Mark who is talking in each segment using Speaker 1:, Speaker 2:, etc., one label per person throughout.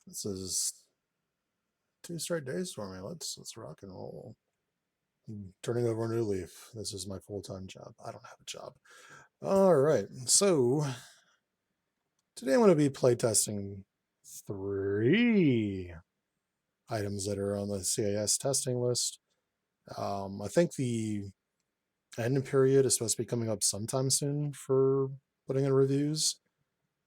Speaker 1: This is 2 straight days for me. Let's rock and roll. I'm turning over a new leaf. This is my full-time job. I don't have a job. All right. So today I'm going to be playtesting 3 items that are on the CAS testing list. I think the end period is supposed to be coming up sometime soon for putting in reviews.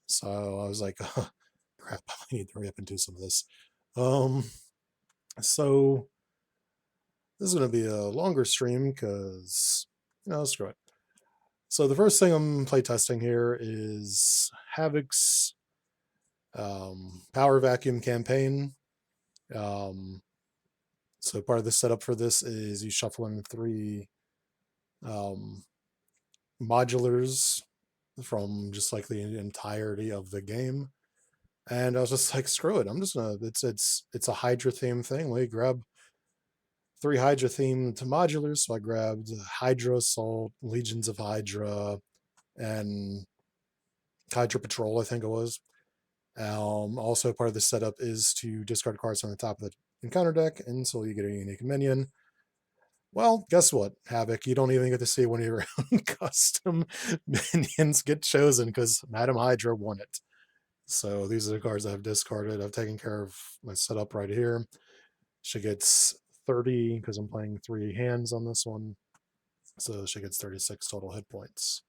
Speaker 1: So I was like, oh, crap, I need to hurry up and do some of this. So this is going to be a longer stream because, screw it. So the first thing I'm playtesting here is Havoc's power vacuum campaign. So part of the setup for this is you shuffle in 3 um, modulars from just like the entirety of the game. And I was just like, screw it. I'm just gonna. It's a Hydra theme thing. Let me grab 3 Hydra themed modulars. So I grabbed Hydra Assault, Legions of Hydra, and Hydra Patrol, I think it was. Also, part of the setup is to discard cards on the top of the encounter deck until you get a unique minion. Well, guess what, Havoc? You don't even get to see one of your own custom minions get chosen because Madam Hydra won it. So these are the cards I've discarded. I've taken care of my setup right here. She gets 30 because I'm playing 3 hands on this one. So she gets 36 total hit points.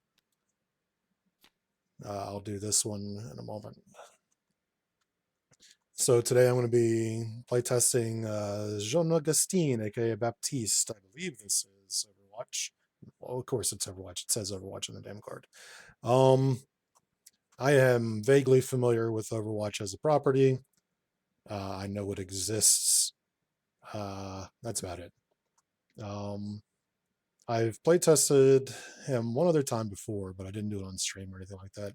Speaker 1: I'll do this one in a moment. So today I'm going to be playtesting Jean Augustine, aka Baptiste. I believe this is Overwatch. Well, of course it's Overwatch. It says Overwatch on the damn card. I am vaguely familiar with Overwatch as a property. I know it exists. That's about it. I've playtested him one other time before, but I didn't do it on stream or anything like that.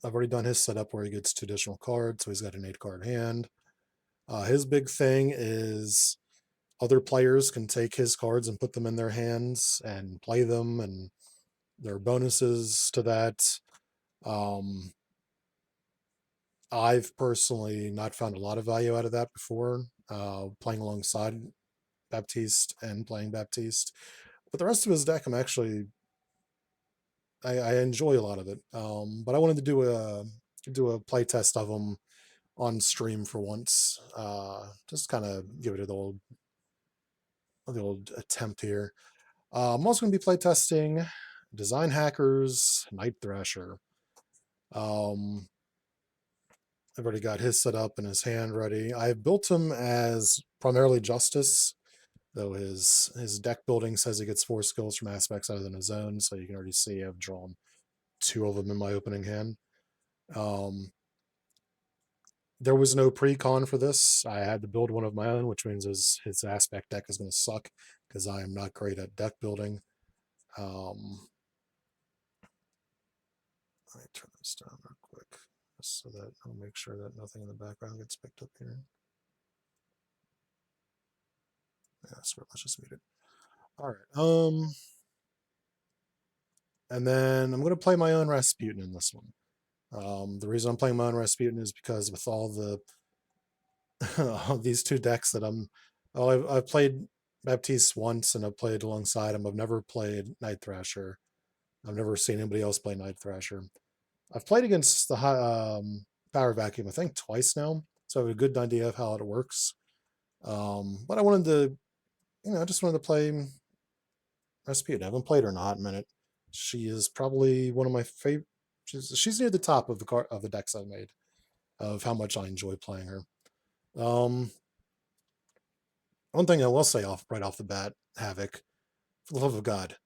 Speaker 1: I've already done his setup where he gets 2 additional cards, so he's got an 8-card hand. His big thing is other players can take his cards and put them in their hands and play them, and there are bonuses to that. I've personally not found a lot of value out of that before, playing alongside Baptiste and playing Baptiste. But the rest of his deck, I enjoy a lot of it. But I wanted to do a play test of him on stream for once. Just kind of give it the old attempt here. I'm also going to be playtesting DesignHacker's Night Thrasher. I've already got his set up and his hand ready. I built him as primarily Justice, though his deck building says he gets 4 skills from aspects other than his own, so you can already see I've drawn 2 of them in my opening hand. There was no pre-con for this. I had to build one of my own, which means his aspect deck is going to suck because I am not great at deck building. Let me turn this down real quick just so that I'll make sure that nothing in the background gets picked up here. Yeah, so let's just mute it. All right. And then I'm going to play my own Rasputin in this one. The reason I'm playing my own Rasputin is because with all the these 2 decks that I've played Baptiste once and I've played alongside him. I've never played Night Thrasher. I've never seen anybody else play Night Thrasher. I've played against the Power Vacuum, I think, twice now, so I have a good idea of how it works. But I wanted to, I just wanted to play Rasputin. I haven't played her in a hot minute. She is probably one of my favorite. She's near the top of the decks I've made, of how much I enjoy playing her. One thing I will say right off the bat, Havoc, for the love of God,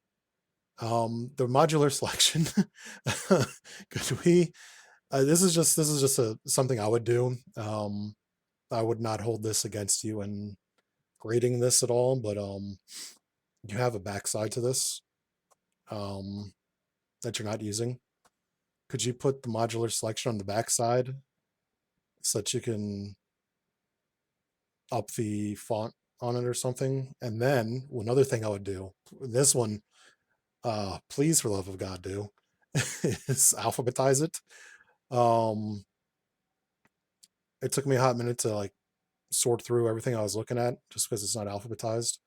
Speaker 1: the modular selection. Could we? This is just something I would do. I would not hold this against you in grading this at all, but you have a backside to this that you're not using. Could you put the modular selection on the backside so that you can up the font on it or something? And then another thing I would do, this one, please for the love of God do, is alphabetize it. Um, it took me a hot minute to like sort through everything I was looking at just because it's not alphabetized.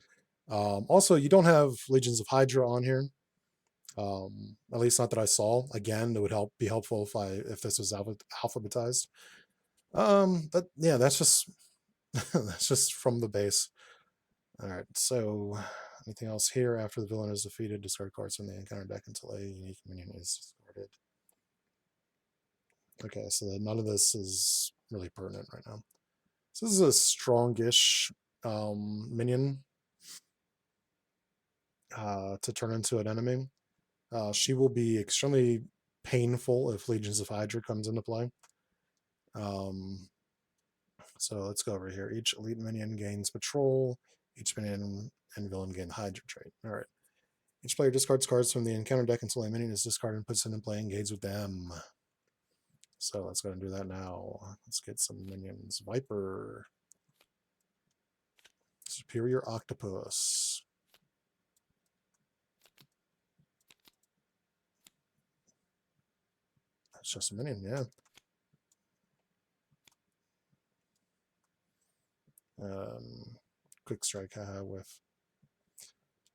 Speaker 1: Also, you don't have Legions of Hydra on here. At least not that I saw. Again, it would be helpful if this was alphabetized. But yeah, that's just that's just from the base. All right. So anything else here? After the villain is defeated, discard cards from the encounter deck until a unique minion is discarded. Okay, so none of this is really pertinent right now. So this is a strongish minion to turn into an enemy. She will be extremely painful if Legions of Hydra comes into play. So let's go over here. Each elite minion gains patrol. Each minion and villain gain the Hydra trait. All right. Each player discards cards from the encounter deck until a minion is discarded and puts it into play and engages with them. So let's go and do that now. Let's get some minions. Viper. Superior Octopus. That's just a minion, yeah. Quick strike, haha, with.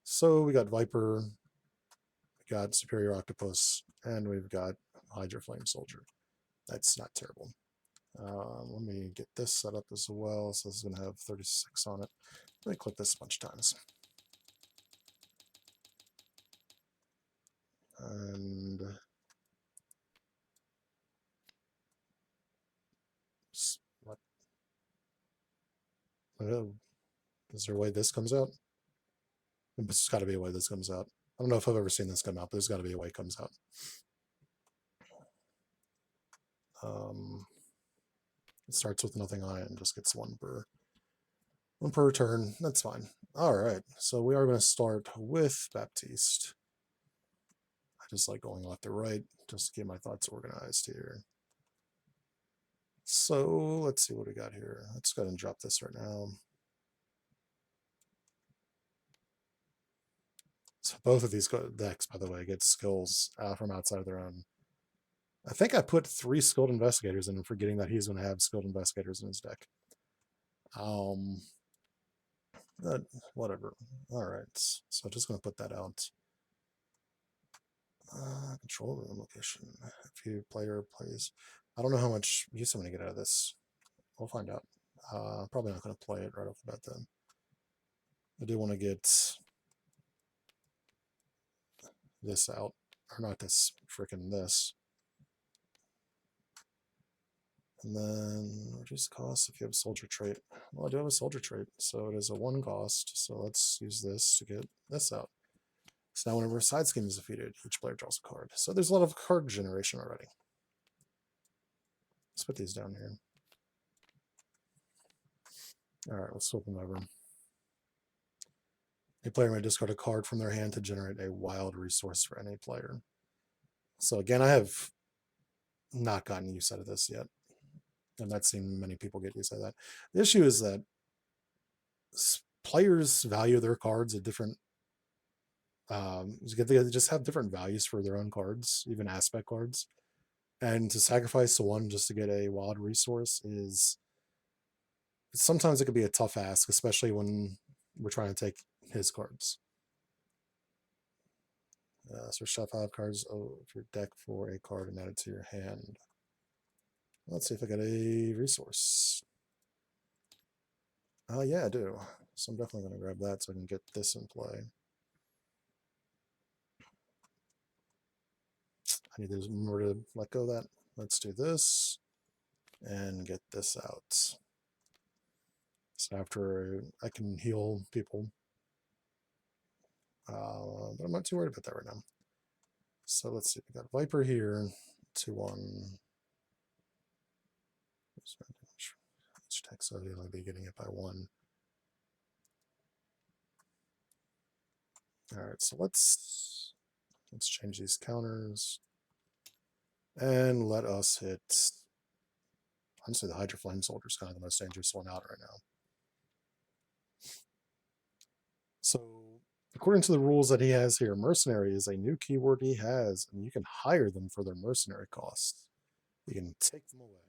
Speaker 1: So we got Viper, we got Superior Octopus, and we've got Hydra Flame Soldier. That's not terrible. Let me get this set up as well. So this is going to have 36 on it. Let me click this a bunch of times. And what? Is there a way this comes out? There's got to be a way this comes out. I don't know if I've ever seen this come out, but there's got to be a way it comes out. It starts with nothing on it and just gets one per turn. That's fine. All right, so we are going to start with Baptiste. I just like going left to right just to get my thoughts organized here. So let's see what we got here. Let's go ahead and drop this right now. So both of these decks, by the way, get skills from outside of their own. I think I put 3 skilled investigators in, forgetting that he's going to have skilled investigators in his deck. Whatever. All right. So just going to put that out. Control room location. If your player plays, I don't know how much use I'm going to get out of this. We'll find out. Probably not going to play it right off the bat then. I do want to get this out, or not this, freaking this. And then reduce the cost if you have a soldier trait. Well, I do have a soldier trait, so it is a 1 cost. So let's use this to get this out. So now whenever a side scheme is defeated, each player draws a card. So there's a lot of card generation already. Let's put these down here. All right, let's flip them over. A player may discard a card from their hand to generate a wild resource for any player. So again, I have not gotten use out of this yet. I'm not seeing many people get use out of that. The issue is that players value their cards at different they just have different values for their own cards, even aspect cards. And to sacrifice one just to get a wild resource is sometimes it could be a tough ask, especially when we're trying to take his cards. So shuffle 5 cards of your deck for a card and add it to your hand. Let's see if I got a resource. Yeah, I do. So I'm definitely going to grab that so I can get this in play. I need to remember to let go of that. Let's do this and get this out. So after I can heal people. But I'm not too worried about that right now. So let's see. We got Viper here. 2-1. Each deck, so you'll only be getting it by 1. All right, so let's change these counters and let us hit. Honestly, the Hydra Flame Soldier is kind of the most dangerous one out right now. So, according to the rules that he has here, mercenary is a new keyword he has, and you can hire them for their mercenary costs. You can take them away.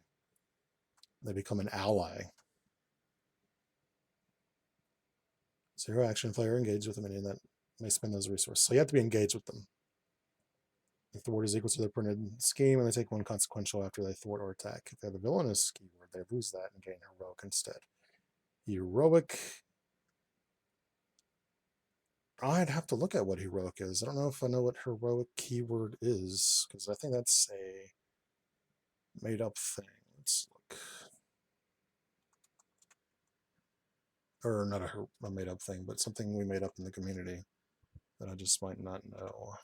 Speaker 1: They become an ally. 0 action, player engaged with a minion that may spend those resources. So you have to be engaged with them. If the word is equal to their printed scheme, and they take 1 consequential after they thwart or attack. If they have a villainous keyword, they lose that and gain heroic instead. Heroic. I'd have to look at what heroic is. I don't know if I know what heroic keyword is, because I think that's a made up thing. Let's look. Or not a made up thing, but something we made up in the community that I just might not know.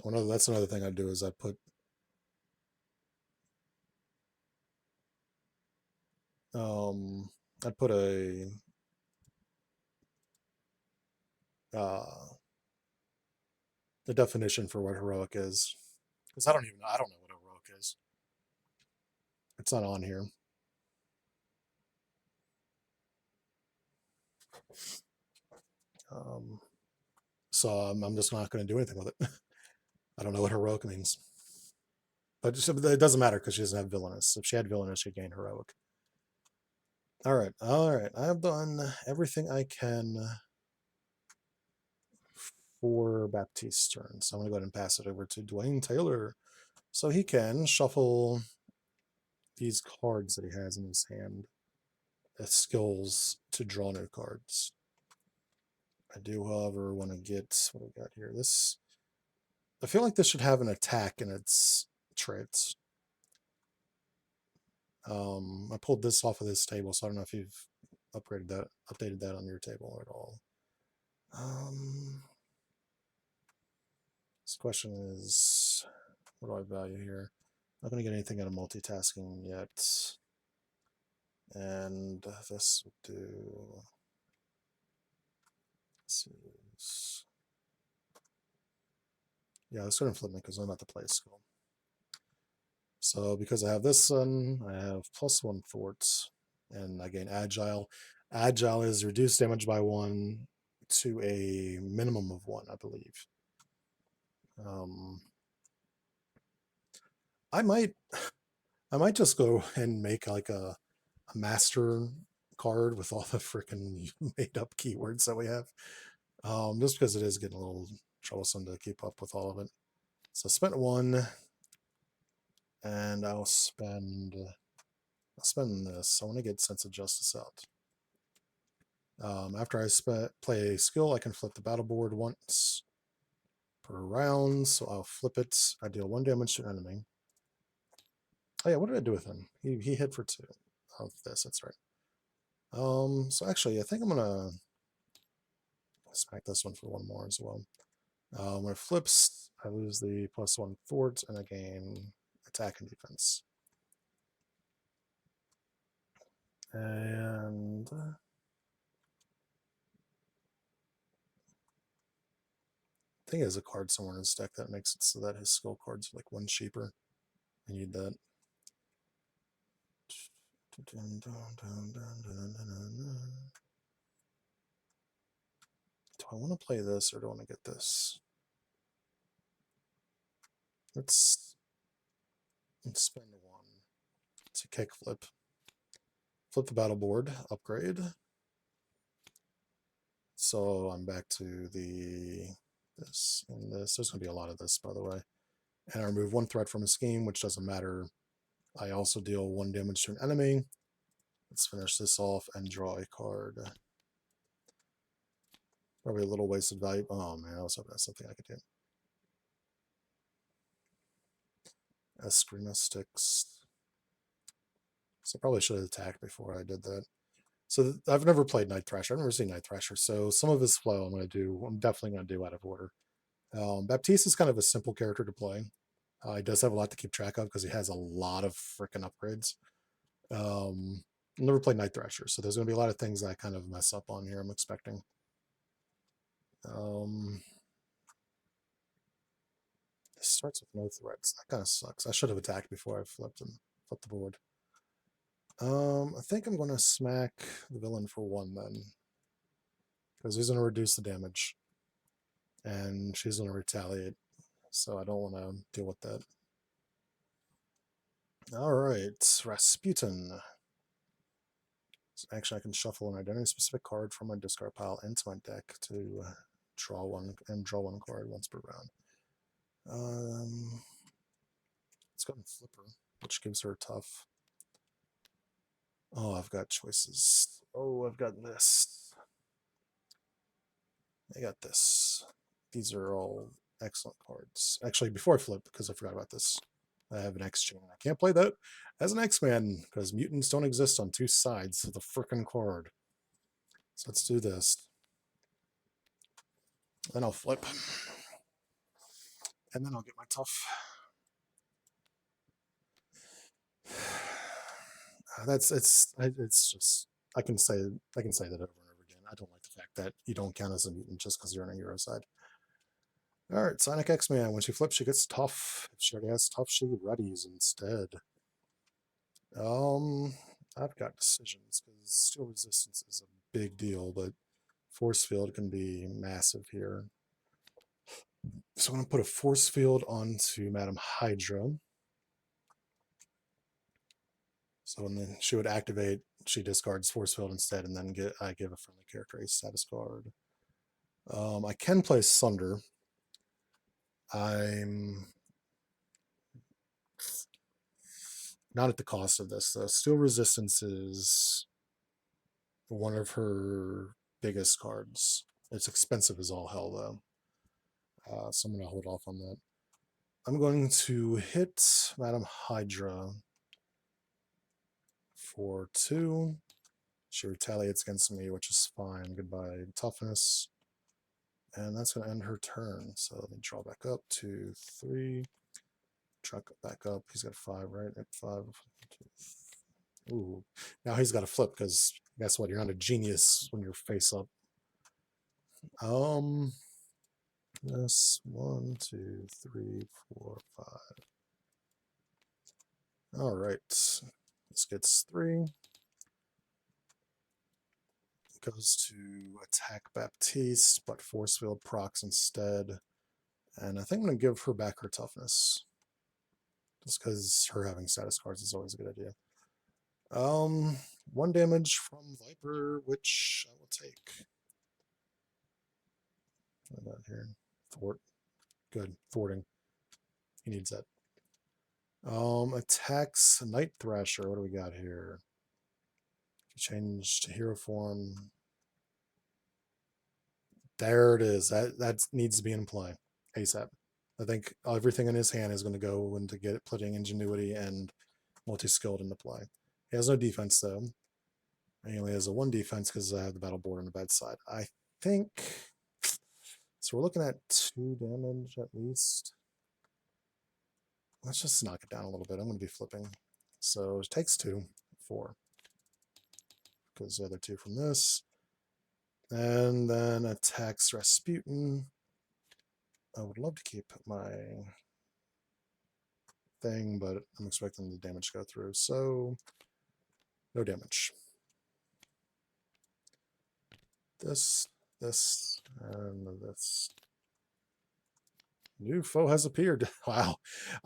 Speaker 1: That's another thing I do is I put I'd put a the definition for what heroic is, because I don't know what heroic is. It's not on here. So I'm just not going to do anything with it. I don't know what heroic means, but it doesn't matter because she doesn't have villainous. If she had villainous, she'd gain heroic. All right. I have done everything I can for Baptiste's turn. So I'm going to go ahead and pass it over to Dwayne Taylor so he can shuffle these cards that he has in his hand as skills to draw new cards. I do, however, want to get what we got here. I feel like this should have an attack in its traits. I pulled this off of this table, so I don't know if you've updated that on your table at all. This question is, what do I value here? Not going to get anything out of multitasking yet. And this will do. Yeah, it's going to flip me because I'm at the play school. So because I have this one, I have +1 thwarts, and I gain agile. Agile is reduced damage by 1 to a minimum of 1, I believe. I might just go and make like a master card with all the freaking made up keywords that we have. Just because it is getting a little troublesome to keep up with all of it. So I spent 1, and I'll spend this. I want to get Sense of Justice out. After I play a skill, I can flip the battle board once per round. So I'll flip it. I deal 1 damage to an enemy. Oh yeah, what did I do with him? He hit for 2 of this. That's right. So actually, I think I'm gonna smack this one for 1 more as well. When it flips, I lose the +1 thwart, and I gain attack and defense. And I think there's a card somewhere in his deck that makes it so that his skill cards are like 1 cheaper. I need that. Do I want to play this or do I want to get this? Let's spend 1. It's a kick flip. Flip the battle board, upgrade. So I'm back to this and this. There's going to be a lot of this, by the way. And I remove 1 threat from a scheme, which doesn't matter. I also deal 1 damage to an enemy. Let's finish this off and draw a card. Probably a little wasted value. Oh man, I was hoping that's something I could do. Eskrima sticks. So I probably should have attacked before I did that. So I've never played Night Thrasher. I've never seen Night Thrasher. So some of his flow I'm definitely going to do out of order. Baptiste is kind of a simple character to play. He does have a lot to keep track of because he has a lot of freaking upgrades. Never played Night Thrasher, so there's going to be a lot of things that I kind of mess up on here, I'm expecting. This starts with no threats. That kind of sucks. I should have attacked before I flipped the board. I think I'm going to smack the villain for 1 then, because he's going to reduce the damage. and she's going to retaliate. So I don't want to deal with that. All right, Rasputin. Actually, I can shuffle an identity-specific card from my discard pile into my deck to draw one card once per round. Let's go and Flipper, which gives her a tough. Oh, I've got choices. Oh, I've got this. I got this. These are all excellent cards. Actually, before I flip, because I forgot about this, I have an X-Chain. I can't play that as an X-Man because mutants don't exist on two sides of the frickin' card. So let's do this. Then I'll flip. And then I'll get my tough. It's just I can say that over and over again. I don't like the fact that you don't count as a mutant just because you're on a hero side. All right, Sonic X-Man. When she flips, she gets tough. If she already has tough, she readies instead. I've got decisions because steel resistance is a big deal, but force field can be massive here. So I'm going to put a force field onto Madam Hydra. So when she would activate, she discards force field instead, and then I give a friendly character a status card. I can play Sunder. I'm not at the cost of this, though. Steel resistance is one of her biggest cards. It's expensive as all hell, though. So I'm going to hold off on that. I'm going to hit Madam Hydra for 2. She retaliates against me, which is fine. Goodbye, toughness. And that's going to end her turn. So let me draw back up. 2, 3. Truck back up. He's got 5, right? At 5. 2. Ooh. Now he's got to flip because guess what? You're not a genius when you're face up. This 1, 2, 3, 4, 5. All right. This gets 3. Goes to attack Baptiste, but force field procs instead. And I think I'm going to give her back her toughness. Just because her having status cards is always a good idea. 1 damage from Viper, which I will take. What about here? Thwart. Good. Thwarting. He needs that. Attacks Night Thrasher. What do we got here? Change to hero form. There it is. That needs to be in play ASAP. I think everything in his hand is going to go into putting ingenuity and multi-skilled into play. He has no defense though. He only has a 1 defense because I have the battle board on the bad side. I think so. We're looking at 2 damage at least. Let's just knock it down a little bit. I'm going to be flipping. So it takes 2, 4. Because the other 2 from this. And then attacks Rasputin. I would love to keep my thing, but I'm expecting the damage to go through. So no damage. This, and this. New foe has appeared. Wow,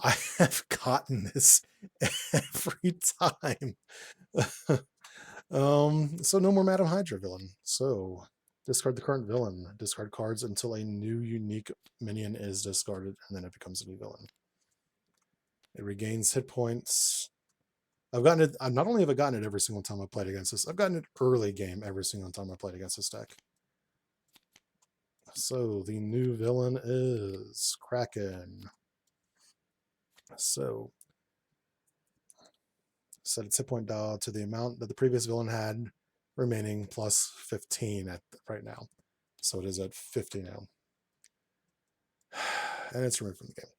Speaker 1: I have gotten this every time. So no more Madam Hydra villain. So discard the current villain. Discard cards until a new unique minion is discarded, and then it becomes a new villain. It regains hit points. I've gotten it. Not only have I gotten it every single time I played against this, I've gotten it early game every single time I played against this deck. So the new villain is Kraken. So set its hit point dial to the amount that the previous villain had remaining plus 15 at right now. So it is at 50 now. And it's removed from the game.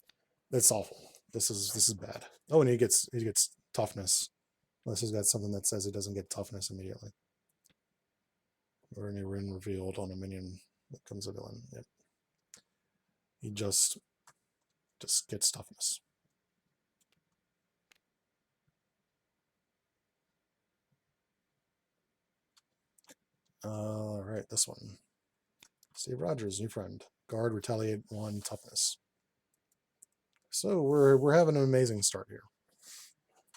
Speaker 1: That's awful. This is bad. Oh, and he gets toughness. Unless he's got something that says he doesn't get toughness immediately. Or any rune revealed on a minion that becomes a villain. Yep. He just gets toughness. All right, this one. Steve Rogers, new friend. Guard, retaliate 1, toughness. So we're having an amazing start here.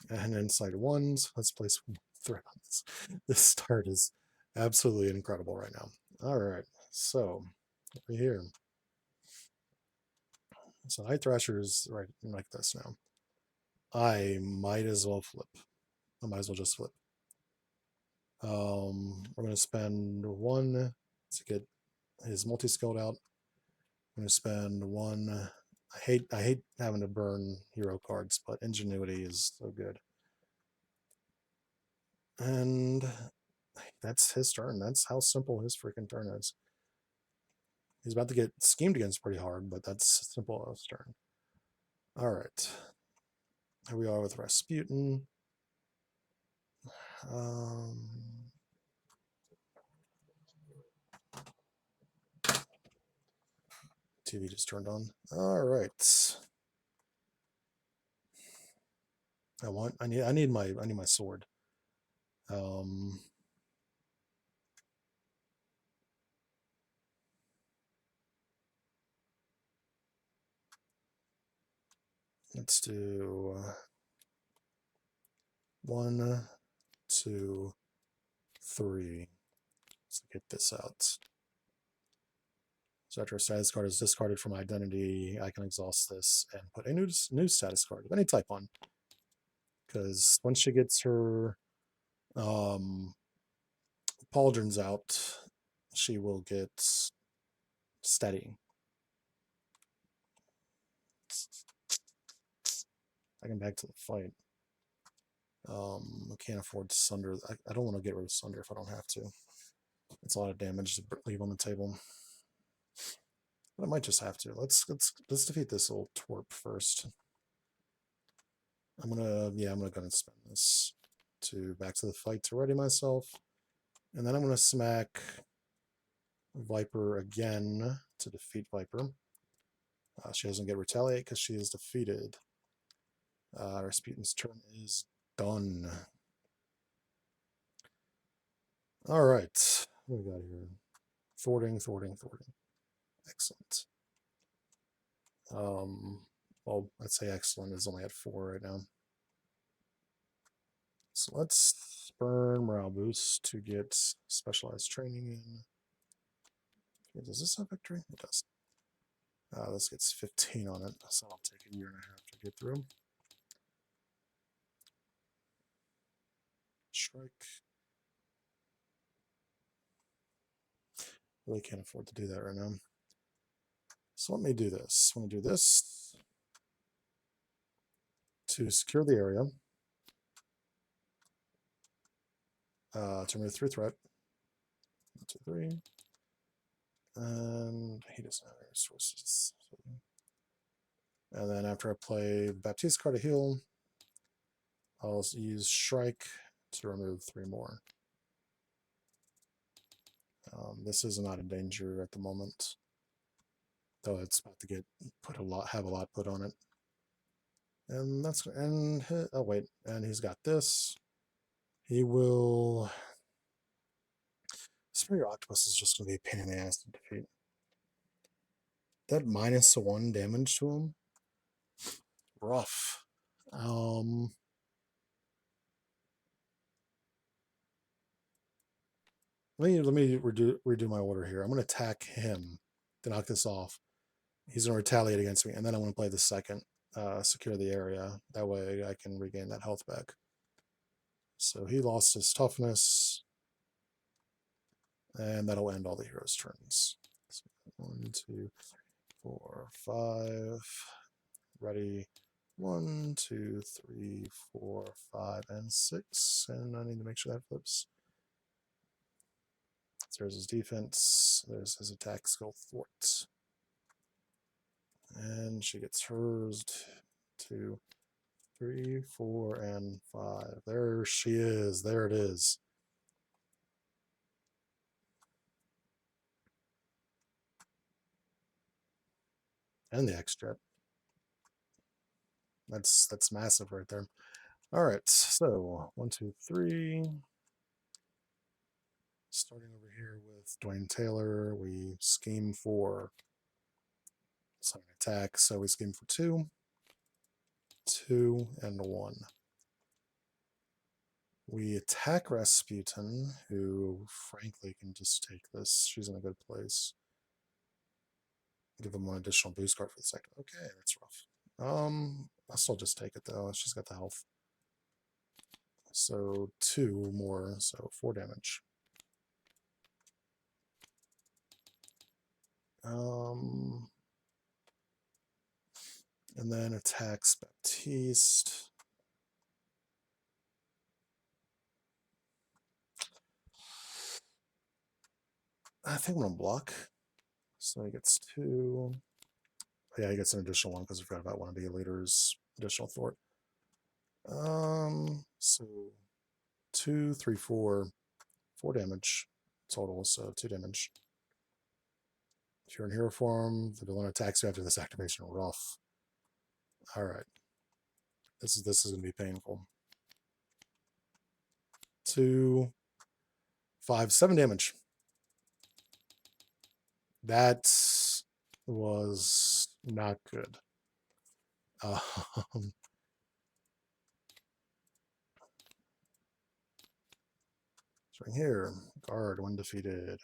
Speaker 1: And inside 1s, let's place threat on this. This start is absolutely incredible right now. All right, so over here. So Thrasher is right like this now. I might as well flip. I might as well just flip. We're going to spend 1 to get his multi-skilled out. I'm going to spend 1. I hate having to burn hero cards, but Ingenuity is so good. And that's his turn. That's how simple his freaking turn is. He's about to get schemed against pretty hard, but that's simple as turn. All right. Here we are with Rasputin. TV just turned on. All right. I need my sword. Let's do 1, 2, 3. Let's get this out. So after a status card is discarded from identity, I can exhaust this and put a new status card of any type on. Because once she gets her pauldrons out, she will get steady. I can back to the fight. I can't afford Sunder. I don't want to get rid of Sunder if I don't have to. It's a lot of damage to leave on the table. But I might just have to. Let's defeat this old twerp first. I'm gonna go ahead and spend this to back to the fight to ready myself. And then I'm gonna smack Viper again to defeat Viper. She doesn't get retaliate because she is defeated. Rasputin's turn is done. All right, what do we got here? Thwarting. Excellent. Well, I'd say excellent is only at 4 right now. So let's burn morale boost to get specialized training in. Does this have victory? It does. This gets 15 on it, so I'll take 1.5 years to get through. Strike. Really can't afford to do that right now. So let me do this. I'm going to do this to secure the area. To remove 3 threat. 1, 2, 3. And he doesn't have any resources. And then after I play Baptiste card to heal, I'll use Shrike to remove 3 more. This is not in danger at the moment, though it's about to have a lot put on it. And oh wait, and he's got this. He will. Superior Octopus is just going to be a pain in the ass to defeat. That -1 damage to him, rough. Let me redo my order here. I'm going to attack him to knock this off. He's going to retaliate against me, and then I'm going to play the second, secure the area. That way I can regain that health back. So he lost his toughness, and that'll end all the heroes' turns. So 1, 2, 4, 5. Ready. 1, 2, 3, 4, 5, and 6. And I need to make sure that flips. There's his defense. There's his attack skill thwart. And she gets hers. 2, 3, 4, and 5. There she is. There it is. And the extra. That's massive right there. All right, so 1, 2, 3. Starting over here with Dwayne Taylor, we scheme for It's not an attack, so we scheme for 2. 2 and 1. We attack Rasputin, who frankly can just take this. She's in a good place. Give him one additional boost card for the second. Okay, that's rough. I'll still just take it though. She's got the health. So 2 more, so 4 damage. And then attacks Baptiste. I think I'm gonna block. So he gets 2. Yeah, he gets an additional 1 because I forgot about one of the leaders' additional thwart. So 2, 3, 4, 4 damage total, so 2 damage. If you're in hero form, the villain attacks you after this activation. Rough. Alright. This is gonna be painful. 2, 5, 7 damage. That was not good. Right here, guard when defeated.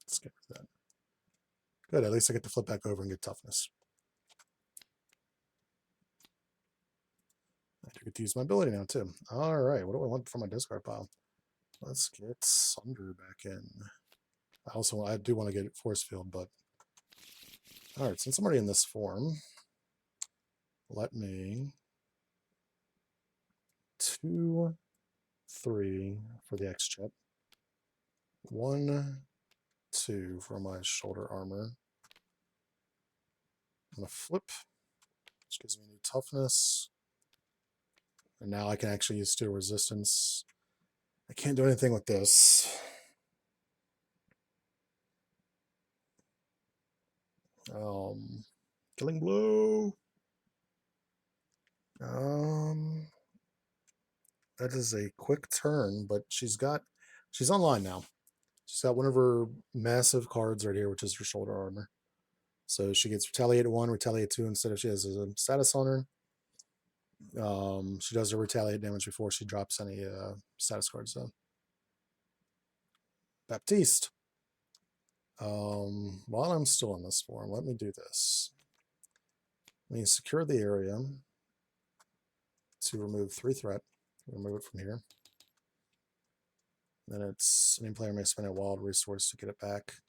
Speaker 1: Let's get rid of that. Good, at least I get to flip back over and get toughness. I get to use my ability now too. All right, what do I want from my discard pile? Let's get Sunder back in. I do want to get Force Field, but all right, since I'm already in this form, let me 2, 3 for the X chip. 1, 2 for my shoulder armor. I'm gonna flip, which gives me new toughness. And now I can actually use steel resistance. I can't do anything with this. Killing blow. That is a quick turn, but she's online now. She's got one of her massive cards right here, which is her shoulder armor. So she gets retaliate 1, retaliate 2 instead of she has a status on her. She does her retaliate damage before she drops any status cards though. Baptiste. While I'm still in this form, let me do this. Let me secure the area to remove 3 threat. Remove it from here. Then it's any player may spend a wild resource to get it back,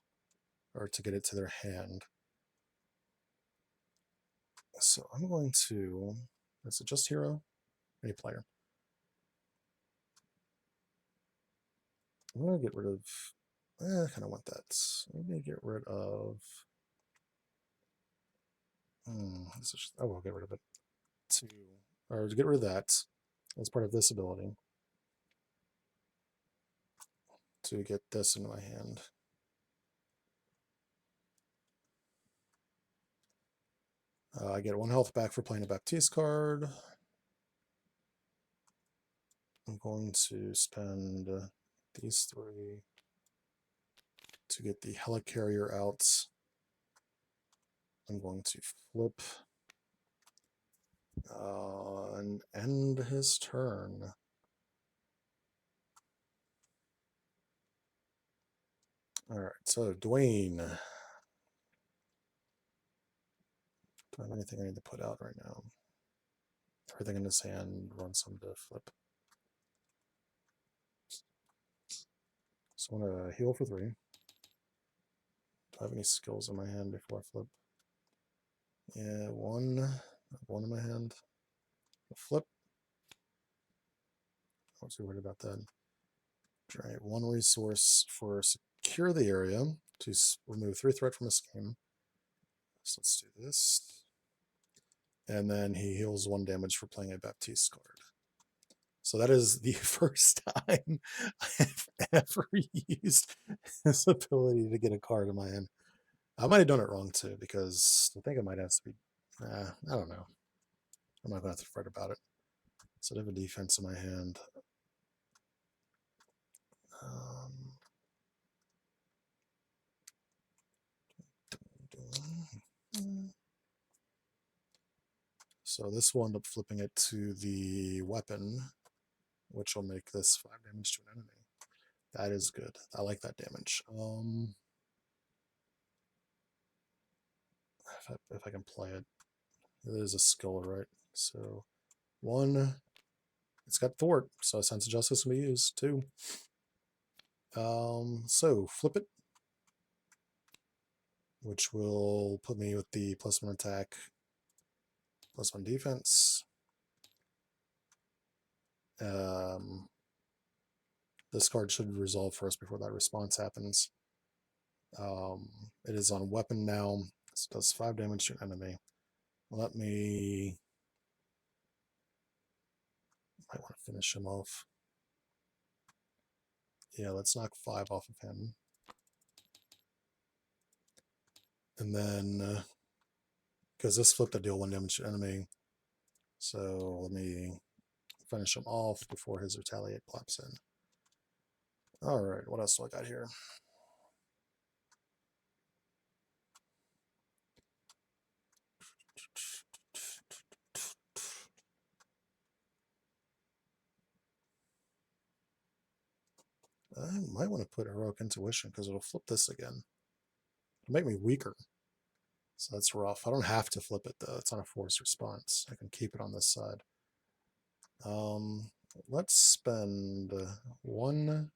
Speaker 1: or to get it to their hand. So I'm going to. Is it just hero? Any player? I'm going to get rid of. I kind of want that. Maybe get rid of. We'll get rid of it. To get rid of that as part of this ability. To get this into my hand. I get 1 health back for playing a Baptiste card. I'm going to spend these 3 to get the helicarrier out. I'm going to flip and end his turn. All right, so Dwayne. Do I have anything I need to put out right now? Everything in his hand runs some to flip. So I'm going to heal for 3. Do I have any skills in my hand before I flip? Yeah, 1. I have 1 in my hand. I'll flip. I wasn't too worried about that. Try 1 resource for secure the area to remove 3 threat from his game. So let's do this. And then he heals 1 damage for playing a Baptiste card. So that is the first time I've ever used this ability to get a card in my hand. I might have done it wrong too, because I think it might have to be, I don't know. I'm not going to have to fret about it. So I have a defense in my hand. So this will end up flipping it to the weapon, which will make this 5 damage to an enemy. That is good. I like that damage. If I can play it. It is a skill, right? So 1, it's got thwart, so a sense of justice can be used. 2. So flip it, which will put me with the +1 attack, +1 defense. This card should resolve first before that response happens. It is on weapon now. This does 5 damage to an enemy. Let me... might want to finish him off. Yeah, let's knock 5 off of him. And then, because this flipped to deal 1 damage to enemy, so let me finish him off before his retaliate pops in. Alright, what else do I got here? I might want to put Heroic Intuition because it'll flip this again. It'll make me weaker. So that's rough. I don't have to flip it though. It's on a forced response. I can keep it on this side. Let's spend 1.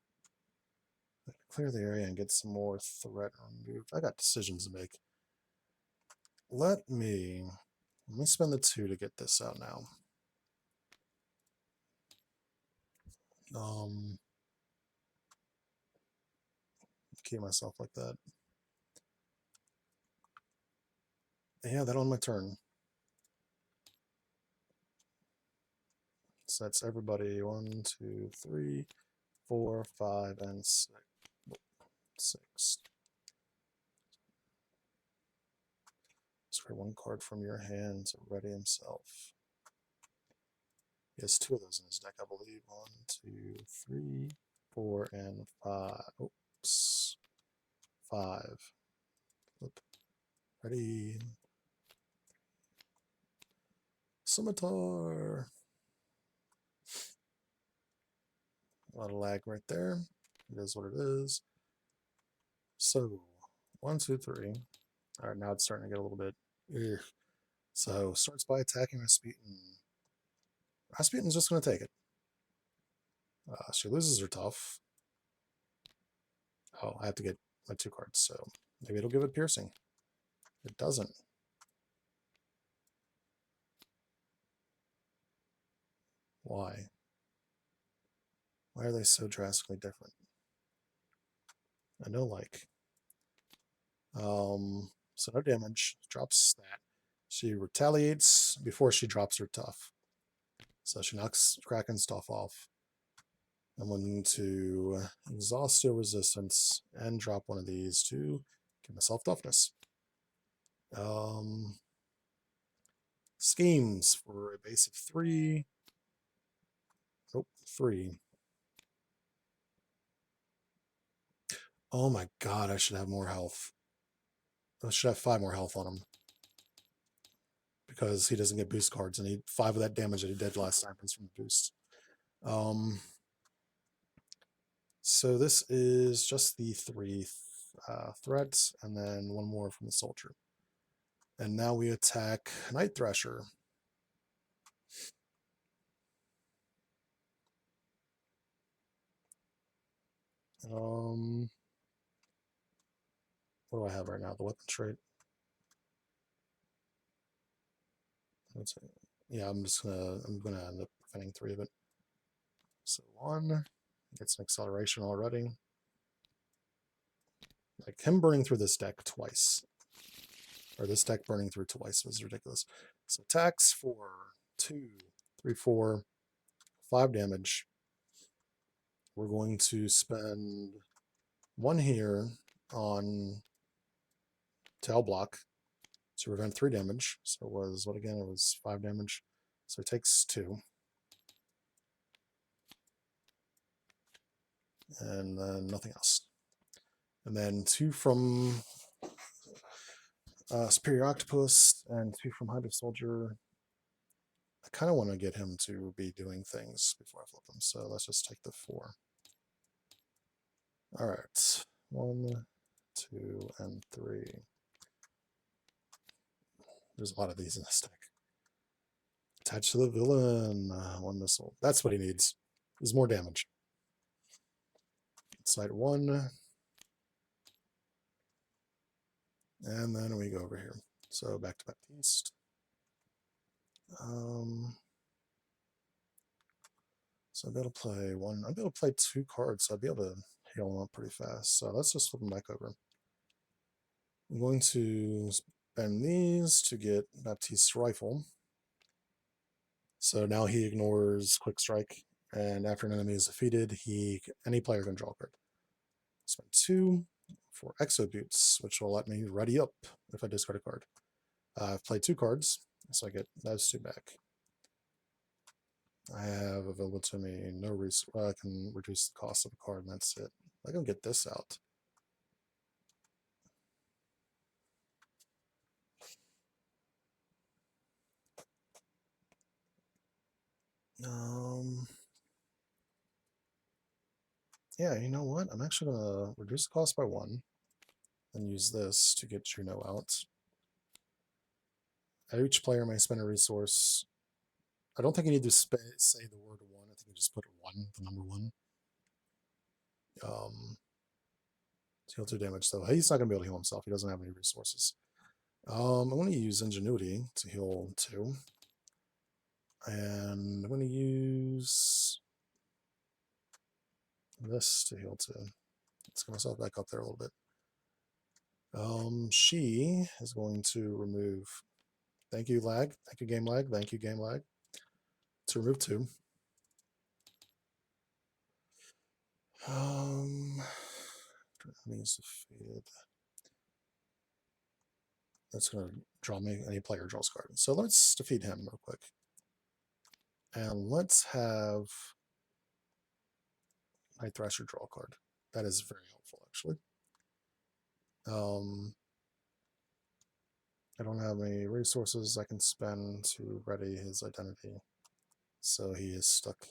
Speaker 1: Clear the area and get some more threat removed. I got decisions to make. Let me spend the 2 to get this out now. Keep myself like that. Yeah, that on my turn. So that's everybody. 1, 2, 3, 4, 5, and 6. Discard 1 card from your hand to ready himself. He has 2 of those in his deck, I believe. 1, 2, 3, 4, and 5. Oops. 5. Flip. Ready. Scimitar. A lot of lag right there. It is what it is. So, 1, 2, 3. All right, now it's starting to get a little bit. Ugh. So, starts by attacking Rasputin. Rasputin's just going to take it. She loses her tough. Oh, I have to get my 2 cards, so maybe it'll give it piercing. It doesn't. Why? Why are they so drastically different? I know, like. So no damage. Drops that. She retaliates before she drops her tough. So she knocks Kraken's stuff off. I'm going to exhaust your resistance and drop one of these to give myself toughness. Schemes for a base of 3. Nope, 3. Oh my god, I should have more health. I should have 5 more health on him. Because he doesn't get boost cards, and 5 of that damage that he did last time is from the boost. So this is just the 3 threats, and then 1 more from the soldier. And now we attack Night Thrasher. What do I have right now? The weapon trait. Yeah, I'm gonna end up preventing 3 of it. So 1 gets an acceleration already. Like him burning through this deck twice, or this deck burning through twice was ridiculous. So attacks for 2, 3, 4, 5 damage. We're going to spend 1 here on tail block to prevent 3 damage. So it was, what again? It was 5 damage. So it takes 2. And then nothing else. And then 2 from Superior Octopus and 2 from Hydra Soldier. kind of want to get him to be doing things before I flip him. So let's just take the 4. All right. 1, 2, and 3. There's a lot of these in this deck. Attach to the villain. 1 missile. That's what he needs. There's more damage. Side 1. And then we go over here. So back to Baptiste. So I'll be able to play 1. I'll be able to play 2 cards, so I'll be able to heal them up pretty fast. So let's just flip them back over. I'm going to spend these to get Baptiste's rifle. So now he ignores Quick Strike, and after an enemy is defeated, any player can draw a card. Spend 2 for Exo Boots, which will let me ready up if I discard a card. I've played 2 cards, so I get those 2 back. I have available to me no resource. I can reduce the cost of a card, and that's it. I can get this out. Yeah, you know what? I'm actually gonna reduce the cost by 1, and use this to get Juno out. Each player may spend a resource. I don't think you need to say the word 1. I think you just put 1, the number 1. Heal 2 damage, though. He's not going to be able to heal himself. He doesn't have any resources. I'm going to use Ingenuity to heal 2. And I'm going to use this to heal 2. Let's get myself back up there a little bit. She is going to remove... Thank you, lag. Thank you, game lag. Thank you, game lag. To remove 2. Needs to feed. That's going to draw me. Any player draws a card. So let's defeat him real quick. And let's have my Thrasher draw a card. That is very helpful, actually. I don't have any resources I can spend to ready his identity. So he is stuck.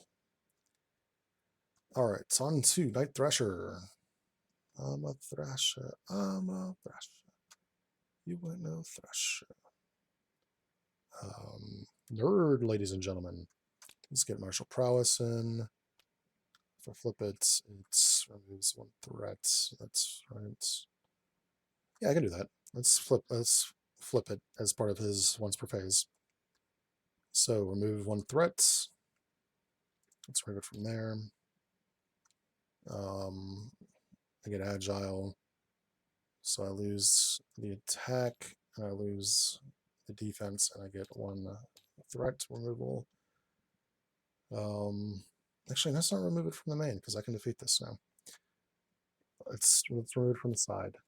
Speaker 1: Alright, it's on to Night Thrasher. I'm a Thrasher. I'm a Thrasher. You ain't no Thrasher. Nerd, ladies and gentlemen. Let's get Martial Prowess in. If I flip it, it removes 1 threat. That's right. Yeah, I can do that. Let's flip it as part of his once per phase. So remove 1 threat. Let's remove it from there. I get Agile. So I lose the attack, and I lose the defense, and I get 1 threat removal. Actually, let's not remove it from the main, because I can defeat this now. Let's remove it from the side.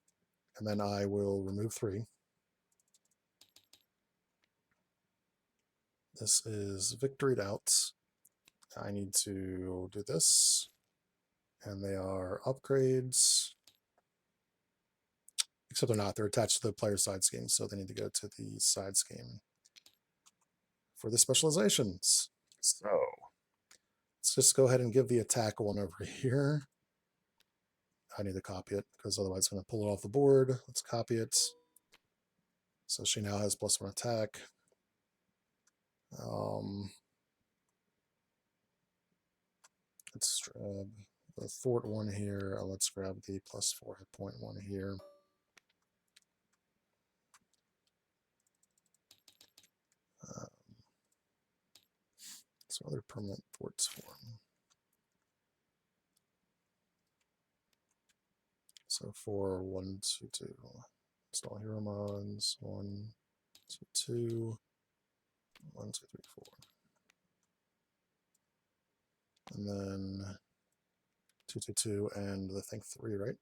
Speaker 1: And then I will remove 3. This is victoried out. I need to do this. And they are upgrades. Except they're not. They're attached to the player side scheme, so they need to go to the side scheme for the specializations. So let's just go ahead and give the attack 1 over here. I need to copy it because otherwise it's going to pull it off the board. Let's copy it. So she now has +1 attack. Let's grab the fort 1 here. Let's grab the +4 hit point 1 here. So other permanent forts form. So 4, 1, 2, 2. Install hero mods. 1, 2, 2. 1, 2, 3, 4. And then 2, 2, 2, and I think 3, right?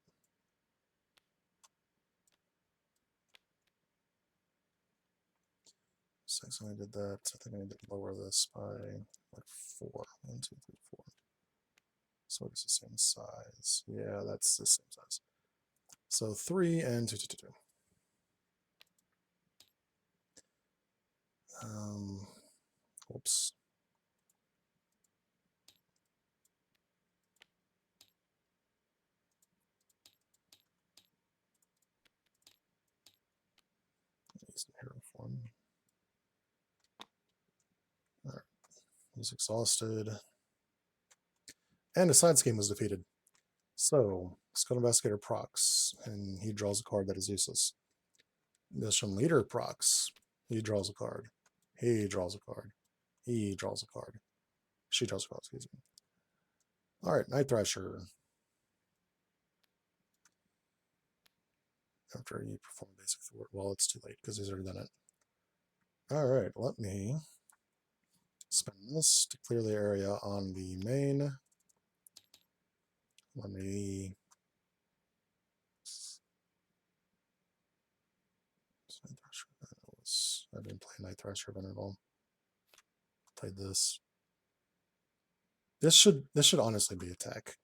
Speaker 1: So I did that. I think I need to lower this by like 4. 1, 2, 3, 4. So it's the same size. Yeah, that's the same size. So 3 and 2, 2, 2, 2. Whoops. Use the hero form. All right. He's exhausted. And a side scheme was defeated. So, Skull Investigator procs, and he draws a card that is useless. Mission Leader procs. He draws a card. He draws a card. He draws a card. She draws a card, excuse me. Alright, Night Thrasher. After you perform basic thwart, well, it's too late because he's already done it. Alright, let me spend this to clear the area on the main. Let me I didn't play Night Thrasher event at all. Played this. This should honestly be attack.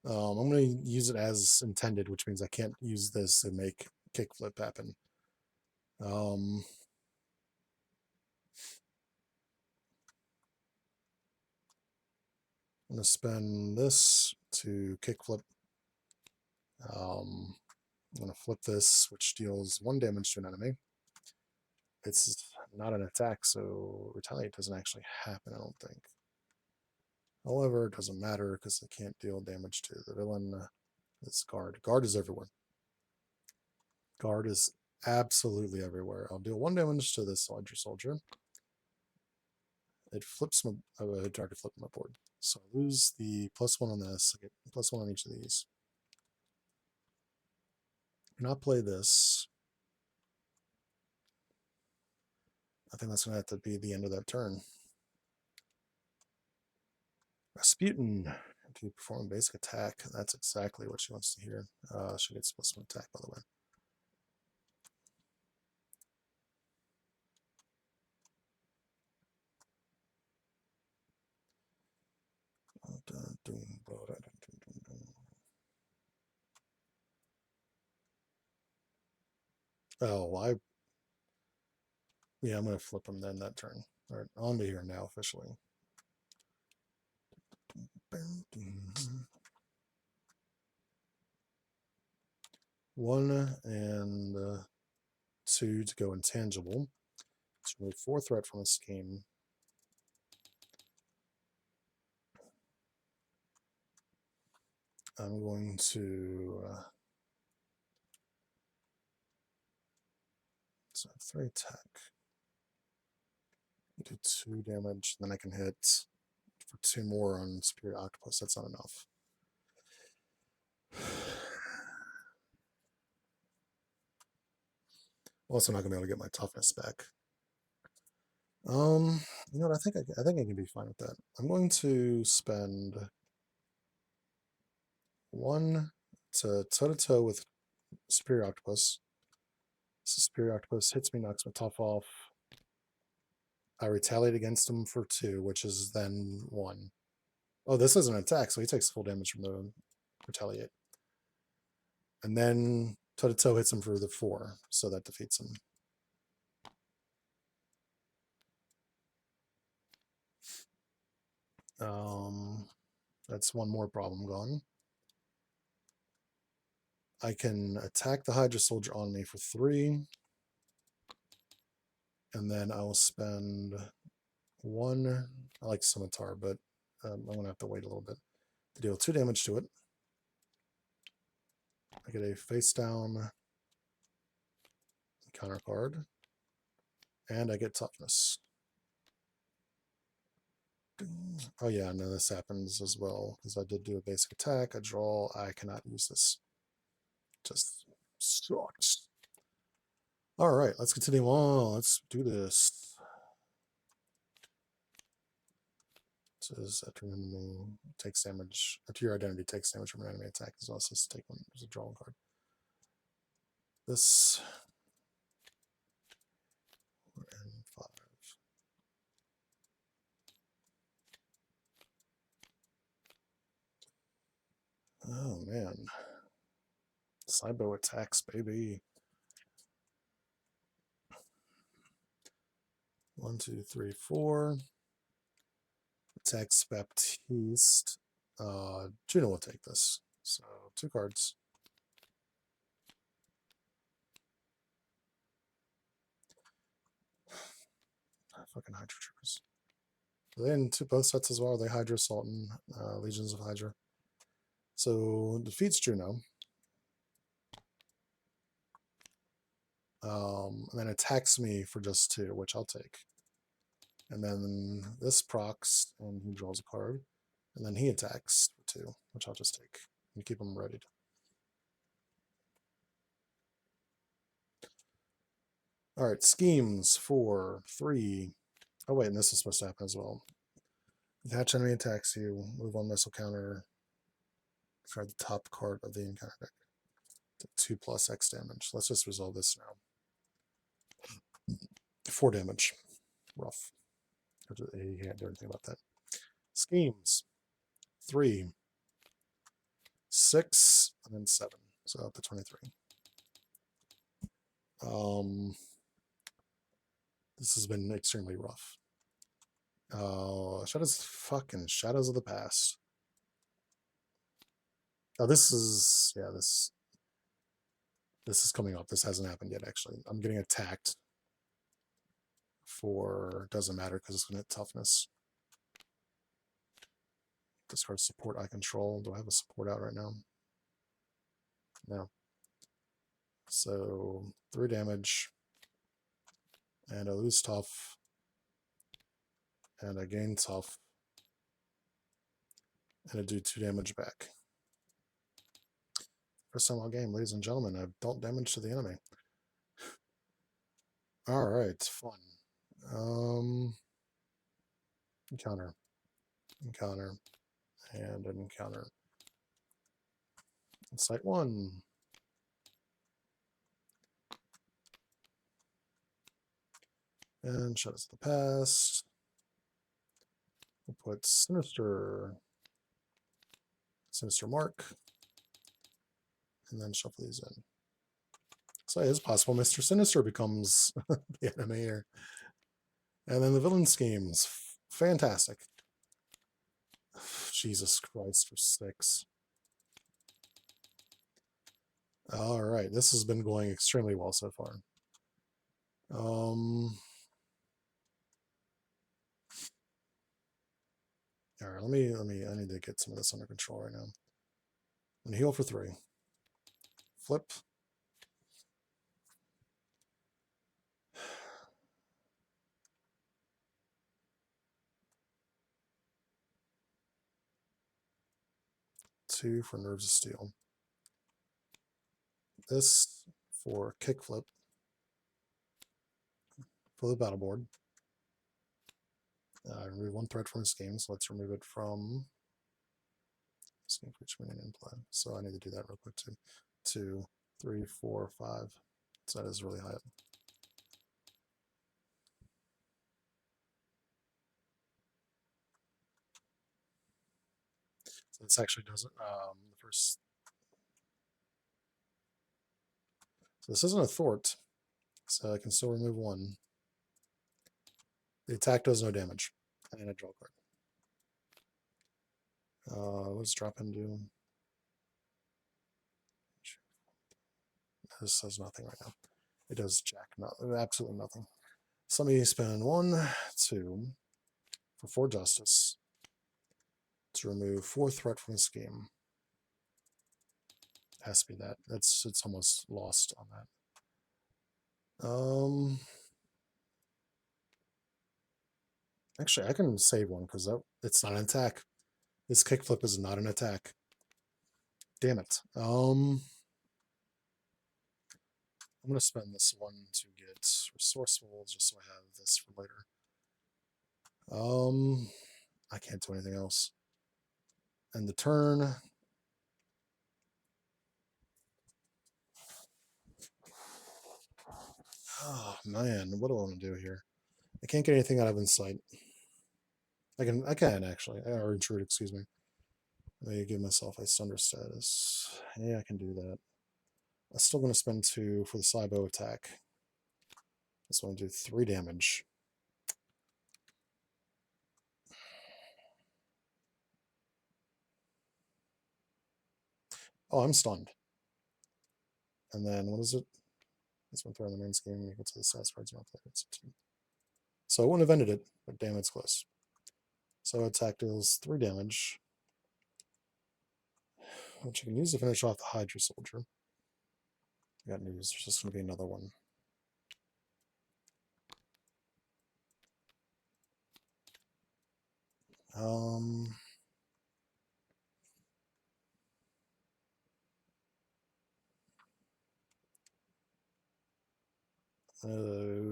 Speaker 1: I'm going to use it as intended, which means I can't use this and make kickflip happen. I'm going to spend this to kickflip. I'm going to flip this, which deals 1 damage to an enemy. It's not an attack, so retaliate doesn't actually happen, I don't think. However, it doesn't matter because I can't deal damage to the villain. It's guard. Guard is everywhere. Guard is absolutely everywhere. I'll deal 1 damage to this Hydra soldier. It flips my target flip my board. So I lose the +1 on this. I get +1 on each of these. Cannot play this. I think that's going to have to be the end of that turn. Rasputin. If you perform a basic attack, that's exactly what she wants to hear. She gets +1 attack, by the way. Oh, yeah, I'm going to flip him then that turn. All right, on to here now officially. One and 2 to go intangible. So remove 4 threat from a scheme. I'm going to so 3 attack. Do 2 damage, then I can hit for 2 more on Superior Octopus. That's not enough. Also, not gonna be able to get my toughness back. You know what? I think I can be fine with that. I'm going to spend 1 to toe-to-toe with Superior Octopus. So Superior Octopus hits me, knocks my tough off. I retaliate against him for 2, which is then 1. Oh, this is an attack, so he takes full damage from the retaliate. And then toe-to-toe hits him for the 4, so that defeats him. That's 1 more problem gone. I can attack the Hydra soldier on me for 3. And then I will spend 1. I like Scimitar, but I'm going to have to wait a little bit to deal 2 damage to it. I get a face down counter card. And I get toughness. Oh yeah, no, this happens as well, because I did do a basic attack, a draw. I cannot use this. Just sucks. Alright, let's continue on. Let's do this. It says after an enemy takes damage, after your identity takes damage from an enemy attack, as well as take 1 as a draw card. This we're in 5. Oh man. Cybo attacks, baby. 1, 2, 3, 4. Attacks Baptiste. JustATuna will take this. So 2 cards. Fucking Hydra Troopers. Are they in both sets as well? Are they Hydra, Sultan, Legions of Hydra? So defeats Juno. And then attacks me for just 2, which I'll take. And then this procs, and he draws a card. And then he attacks for 2, which I'll just take. And keep him ready. Alright, schemes for 3. Oh wait, and this is supposed to happen as well. Attach enemy attacks you, move 1 missile counter. Try the top card of the encounter deck. 2+ X damage. Let's just resolve this now. 4 damage. Rough. He can't do anything about that. Schemes. 3, 6, and then 7. So up to 23. This has been extremely rough. Shadows of the Past. Oh, this is this is coming up. This hasn't happened yet, actually. I'm getting attacked for doesn't matter because it's gonna hit toughness. Discard support I control. Do I have a support out right now? No. So 3 damage. And I lose tough. And I gain tough. And I do 2 damage back. First time all game, ladies and gentlemen, I've dealt damage to the enemy. Alright, fun. Encounter. Encounter. And an encounter. Site 1. And Shadows of the Past. We'll put Sinister Mark. And then shuffle these in. So it is possible Mr. Sinister becomes the enemy here. And then the villain schemes. Fantastic. Jesus Christ, for 6. Alright, this has been going extremely well so far. Alright, I need to get some of this under control right now. I'm gonna heal for 3. Flip. Two for Nerves of Steel. This for Kickflip for the battle board. Remove 1 threat from the scheme, so let's remove it from scheme for each minion in play. So I need to do that real quick too. 2, 3, 4, 5. So that is really high up. So this actually doesn't the first. So this isn't a thwart, so I can still remove 1. The attack does no damage. And I draw a card. What does drop in do? This says nothing right now. It does jack, absolutely nothing. So let me spend 1, 2 for 4 justice to remove 4 threat from the scheme. It has to be that. It's almost lost on that. Actually, I can save 1 because it's not an attack. This kickflip is not an attack. Damn it. I'm going to spend this 1 to get resourceful just so I have this for later. I can't do anything else. And the turn. Oh man, what do I want to do here? I can't get anything out of Insight. I can actually, or Intrude, excuse me. Let me give myself a Sunder status. Yeah, I can do that. I'm still going to spend 2 for the Cybo attack. This one do 3 damage. Oh, I'm stunned. And then what is it? It's been thrown in the main scheme. You can see the stats cards not there. So I wouldn't have ended it, but damn, it's close. So attack deals 3 damage, which you can use to finish off the Hydra soldier. I got news. There's just going to be another one.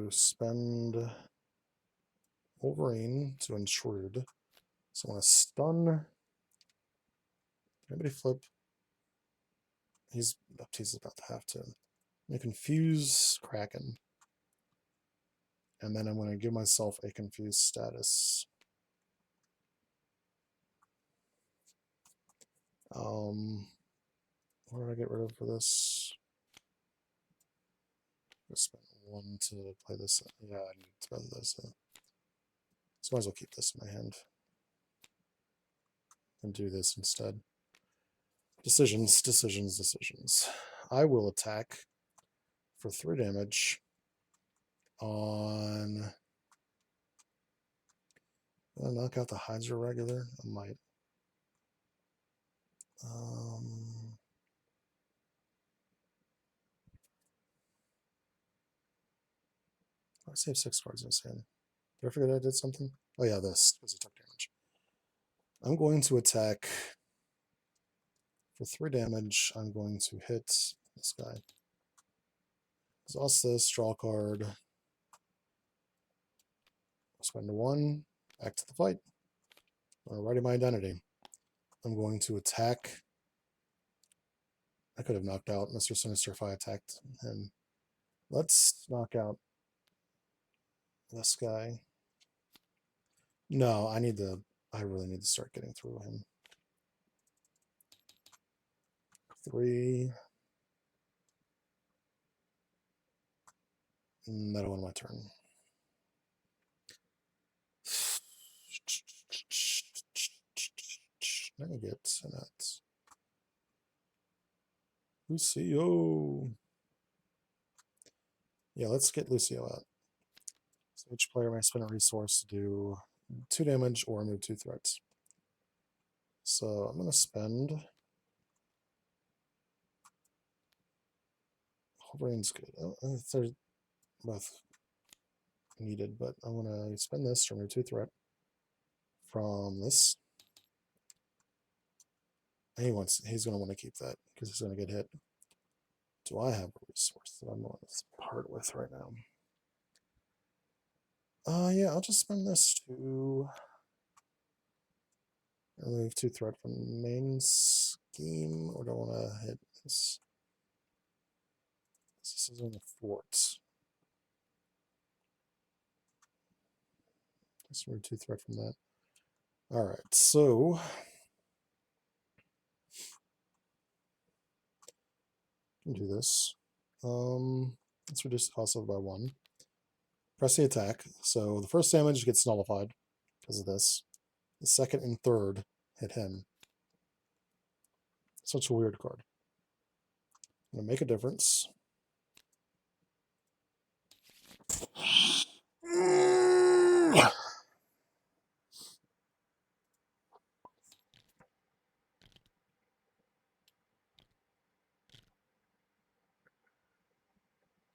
Speaker 1: Spend Wolverine to intrude. So I want to stun. Anybody flip? Baptiste is about to have to. I'm going to confuse Kraken. And then I'm going to give myself a confused status. What did I get rid of for this? I spent 1 to play this. Yeah, I need to play this. So might as well keep this in my hand. And do this instead. Decisions, decisions, decisions. I will attack for 3 damage on... Will I knock out the Hydra regular? I might. I saved 6 cards in his hand. Did I forget I did something? Oh yeah, this, because he took damage. I'm going to attack for 3 damage. I'm going to hit this guy. Exhaust this, draw a card. Spend 1, back to the fight. Writing my identity. I'm going to attack. I could have knocked out Mr. Sinister if I attacked him. Let's knock out this guy. No, I really need to start getting through him. 3. That'll win my turn. Let me get that. Lucio. Yeah, let's get Lucio out. So each player may spend a resource to do 2 damage or remove 2 threats. So I'm going to spend... Wolverine's good. They're both needed, but I want to spend this to remove 2 threat from this. And he's going to want to keep that because he's going to get hit. Do I have a resource that I'm going to part with right now? Yeah, I'll just spend this to remove 2 threat from the main scheme, or do I want to hit this? This is in the fort. Just remove 2 threat from that. Alright, so can do this. Let's reduce the cost of by 1. Press the attack. So the first damage gets nullified because of this. The second and third hit him. Such a weird card. I'm gonna make a difference.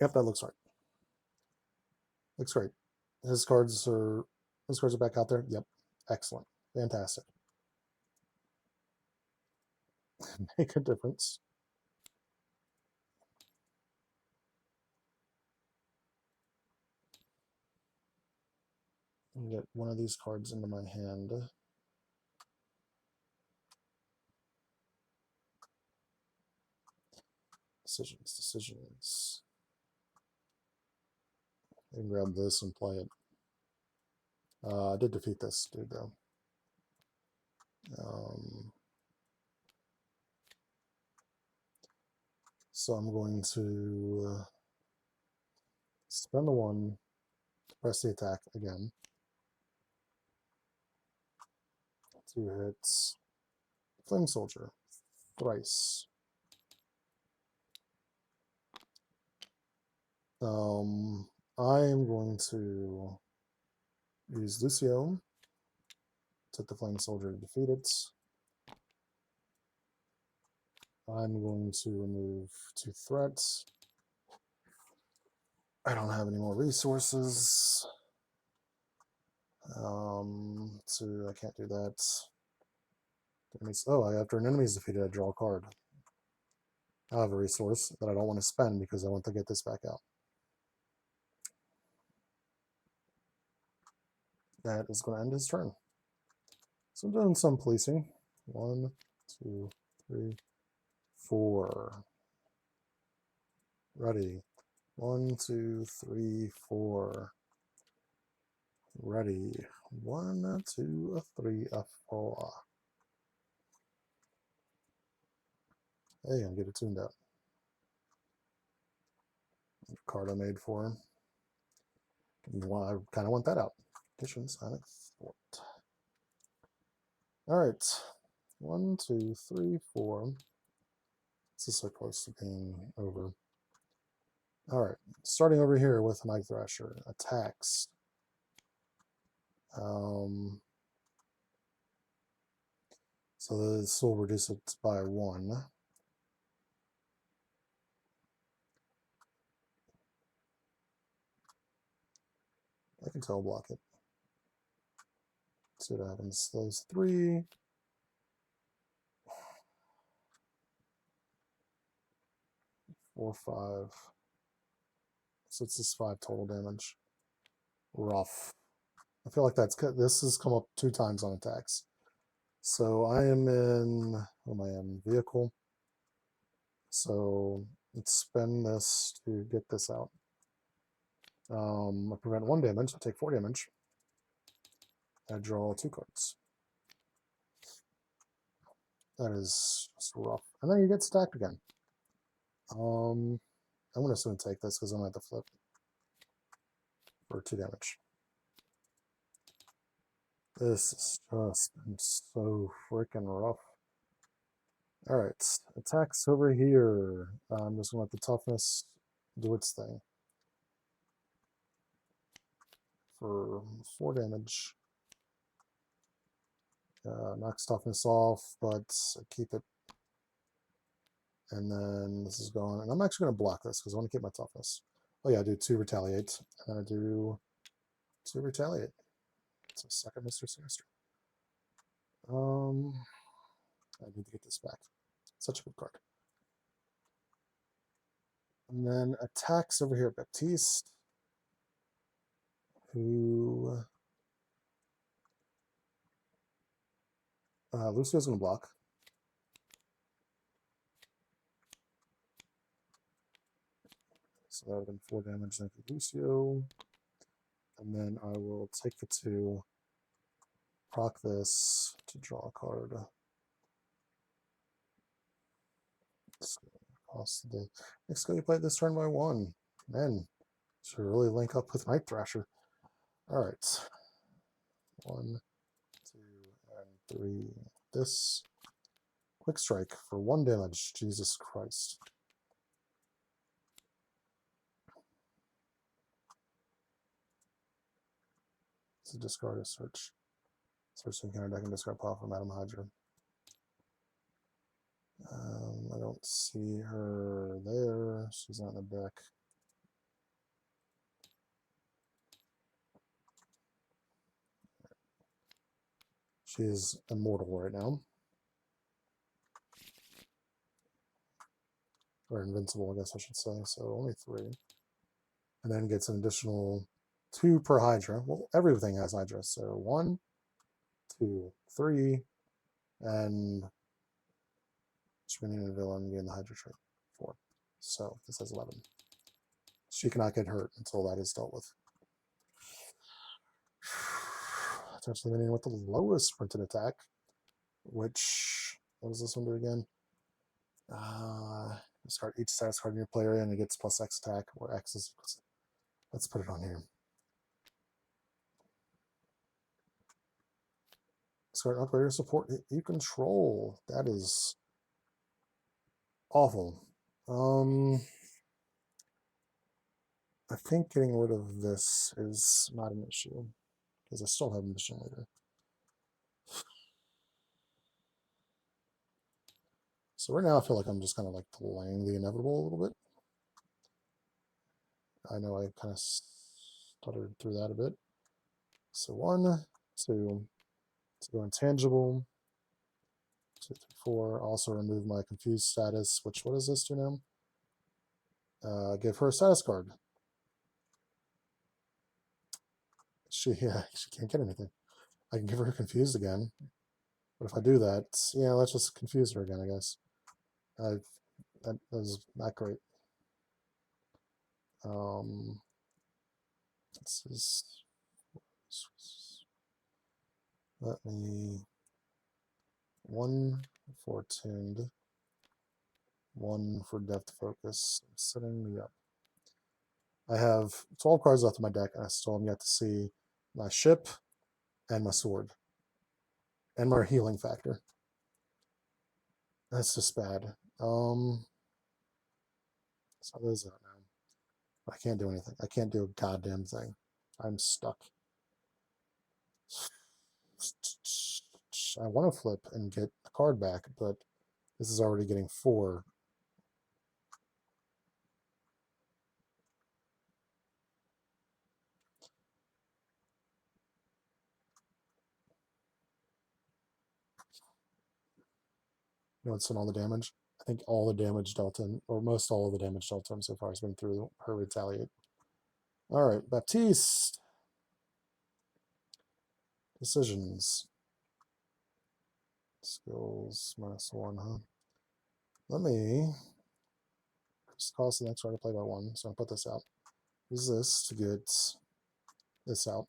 Speaker 1: Yep, that looks right. Looks great. His cards are back out there. Yep. Excellent. Fantastic. Make a difference. Get one of these cards into my hand. Decisions. I can grab this and play it. I did defeat this dude though. So I'm going to spend the 1, press the attack again. 2 hits. Flame Soldier. Thrice. I am going to use Lucio, set the Flame Soldier to defeat it. I'm going to remove 2 threats. I don't have any more resources. So I can't do that. Oh, after an enemy is defeated, I draw a card. I have a resource that I don't want to spend because I want to get this back out. That is going to end his turn. So I'm doing some policing. 1, 2, 3, 4. Ready. 1, 2, 3, 4. Ready. 1, 2, 3, 4. Hey, I'm getting tuned out. Card I made for him. I kind of want that out. Addition, Sonic Fort. Alright. 1, 2, 3, 4. This is so close to being over. Alright. Starting over here with my Thrasher. Attacks. So this will reduce it by 1. I can tail block it. See what happens. Those 3. 4, 5. So it's just 5 total damage. Rough. I feel like this has come up 2 times on attacks. So I am in, what am I in? Vehicle. So let's spend this to get this out. I prevent 1 damage, I take 4 damage. I draw 2 cards. That is just rough. And then you get stacked again. I'm going to soon take this because I'm at the flip for 2 damage. This is just been so freaking rough. Alright, attacks over here. I'm just going to let the toughness do its thing. For 4 damage. Knocks toughness off, but keep it. And then this is going, and I'm actually going to block this because I want to keep my toughness. Oh yeah, I do 2 retaliate, and then I do 2 retaliate. It's a second Mr. Sinister. I need to get this back. Such a good card. And then attacks over here, Baptiste, who Lucio's going to block. So that would have been 4 damage then for Lucio. And then I will take the 2, proc this to draw a card. Cost the next go you play this turn by 1. Man, should really link up with my Thrasher. Alright. 1, 2, and 3. This quick strike for 1 damage. Jesus Christ. To discard a search. Search the counter deck and discard pile from Madam Hydra. I don't see her there. She's not in the deck. She is immortal right now. Or invincible, I guess I should say. So only 3. And then gets an additional 2 per Hydra. Well, everything has Hydra. So 1, 2, 3, and Spinning a villain getting the Hydra trait 4. So this has 11. She cannot get hurt until that is dealt with. Essentially meaning with the lowest printed attack, which, what does this one do again? Discard each status card in your player area and it gets plus X attack, or X is. Let's put it on here. Discard upgrader support you control. That is awful. I think getting rid of this is not an issue, because I still have a mission later. So right now I feel like I'm just kind of like playing the inevitable a little bit. I know I kind of stuttered through that a bit. So 1, 2, to go intangible. 2, 3, 4. Also remove my confused status, which, what does this do now? Give her a status card. She can't get anything. I can give her confused again. But if I do that, yeah, let's just confuse her again, I guess. That was not great. This is, let me, 1 for tuned, 1 for depth focus. I'm setting me up. I have 12 cards left in my deck, and I still have yet to see my ship and my sword and my healing factor. That's just bad. So there's that now. I can't do anything. I can't do a goddamn thing. I'm stuck. I want to flip and get a card back, but this is already getting 4. You know what's done all the damage? I think all the damage dealt in, or most all of the damage dealt in so far has been through her retaliate. All right, Baptiste. Decisions. Skills -1, huh? Let me just cost the next card to play by 1, so I'll put this out. Use this to get this out.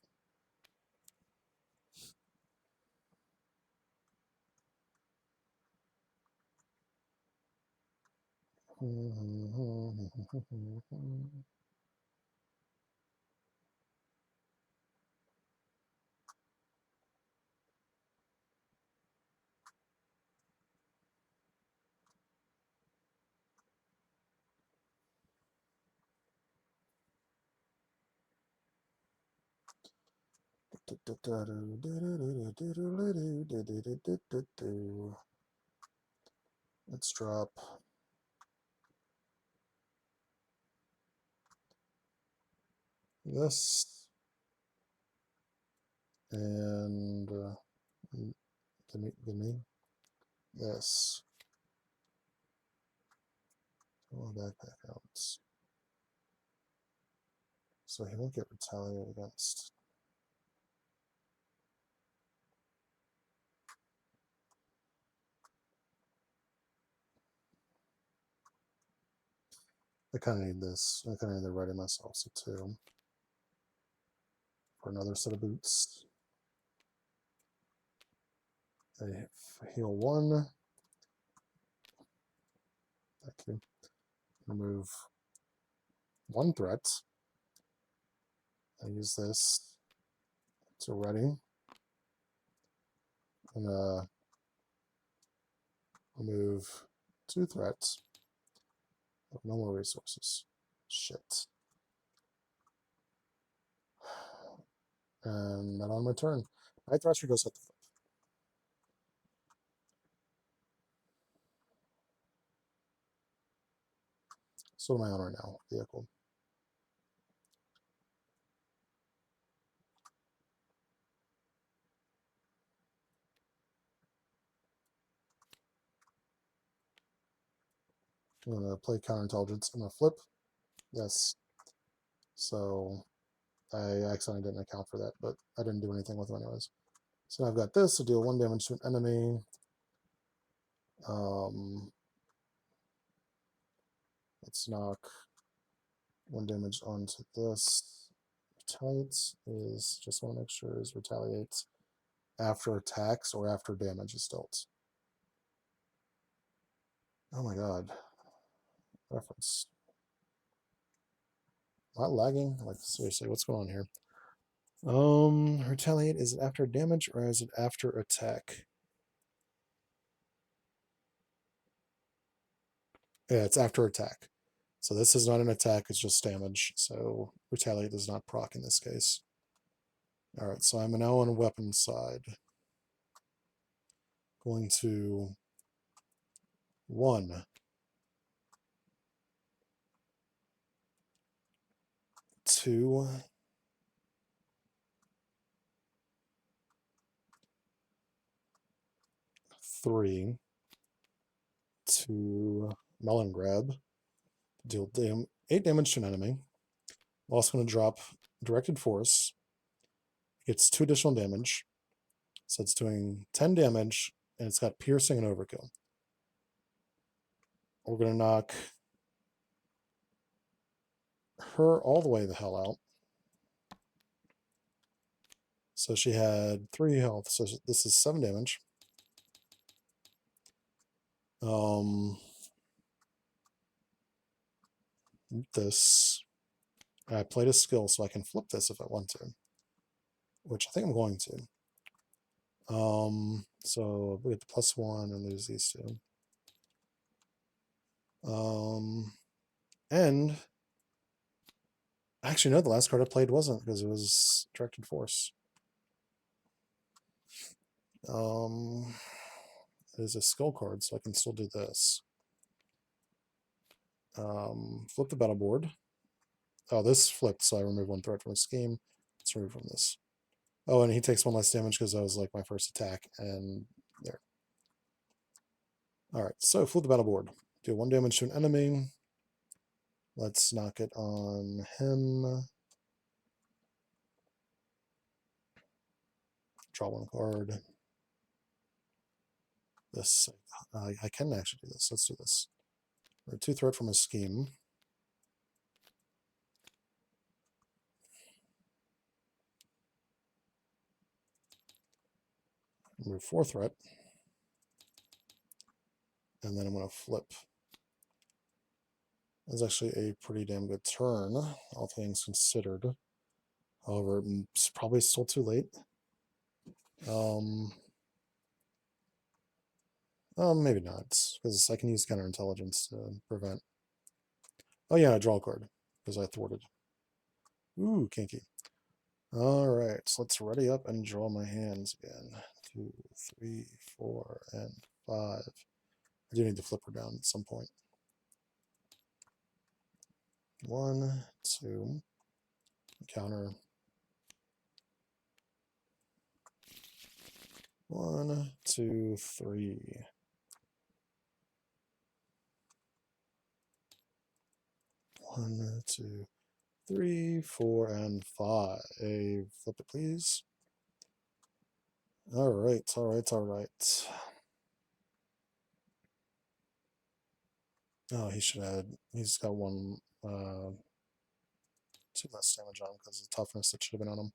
Speaker 1: Let's drop this and give me this. Oh, backpack out. So he won't get retaliated against. I kind of need this. I kind of need to ready myself, so 2. For another set of boots. I heal 1. Thank you. Remove 1 threat. I use this to ready. And remove 2 threats. No more resources. Shit. And then on my turn, my Thrasher goes at the flip. So what am I on right now? Vehicle. I'm going to play counterintelligence. I'm going to flip. Yes. So I accidentally didn't account for that, but I didn't do anything with them anyways. So now I've got this to deal 1 damage to an enemy. Let's knock 1 damage onto this. Retaliates is, just want to make sure, is retaliates after attacks or after damage is dealt. Oh my god. Reference. Not lagging? Like, seriously, what's going on here? Retaliate, is it after damage or is it after attack? Yeah, it's after attack. So this is not an attack, it's just damage. So retaliate does not proc in this case. Alright, so I'm now on the weapon side. Going to 1, 2, 3 to melon grab. Deal 8 damage to an enemy. I'm also going to drop directed force. Gets 2 additional damage. So it's doing 10 damage, and it's got piercing and overkill. We're going to knock her all the way the hell out. So she had 3 health. So this is 7 damage. This. I played a skill, so I can flip this if I want to, which I think I'm going to. So we get the +1 and lose these 2. And actually, no, the last card I played wasn't, because it was directed force. It is a skill card, so I can still do this. Flip the battle board. Oh, this flipped, so I remove 1 threat from a scheme. Let's remove from this. Oh, and he takes 1 less damage because that was like my first attack, and there. Alright, so flip the battle board. Do 1 damage to an enemy. Let's knock it on him. Draw 1 card. This, I can actually do this. Let's do this. 2 threat from a scheme. Remove 4 threat. And then I'm going to flip. That's actually a pretty damn good turn, all things considered. However, it's probably still too late. Maybe not, because I can use counterintelligence to prevent. Oh yeah, I draw a card, because I thwarted. Ooh, kinky. Alright, so let's ready up and draw my hands again. 2, 3, 4, and 5. I do need to flip her down at some point. 1, 2, counter. 1, 2, 3. 1, 2, 3, 4, and 5. Flip it, please. Alright, alright, alright. Oh, he should add. He's got 1, 2 less damage on him because of the toughness that should have been on him.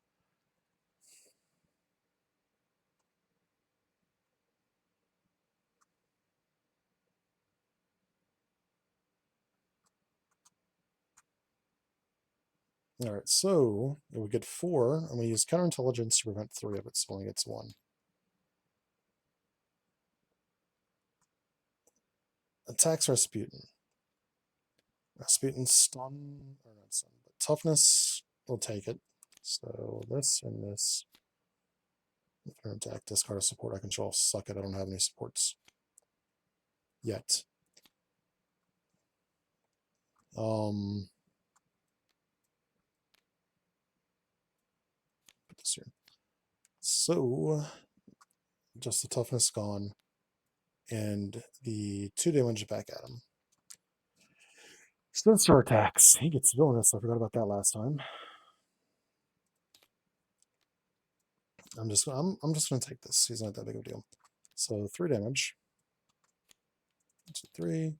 Speaker 1: Alright, so it would get 4, and we use counterintelligence to prevent 3 of it, so it only gets 1. Attacks Rasputin. Rasputin's stun, or not stun, but toughness will take it. So this and this. Attack, discard a support I control. Suck it, I don't have any supports. Yet. Put this here. So, just the toughness gone, and the 2 damage back at him. Sensor attacks. He gets villainous. I forgot about that last time. I'm just gonna take this. He's not that big of a deal. So 3 damage. 1, 2, 3.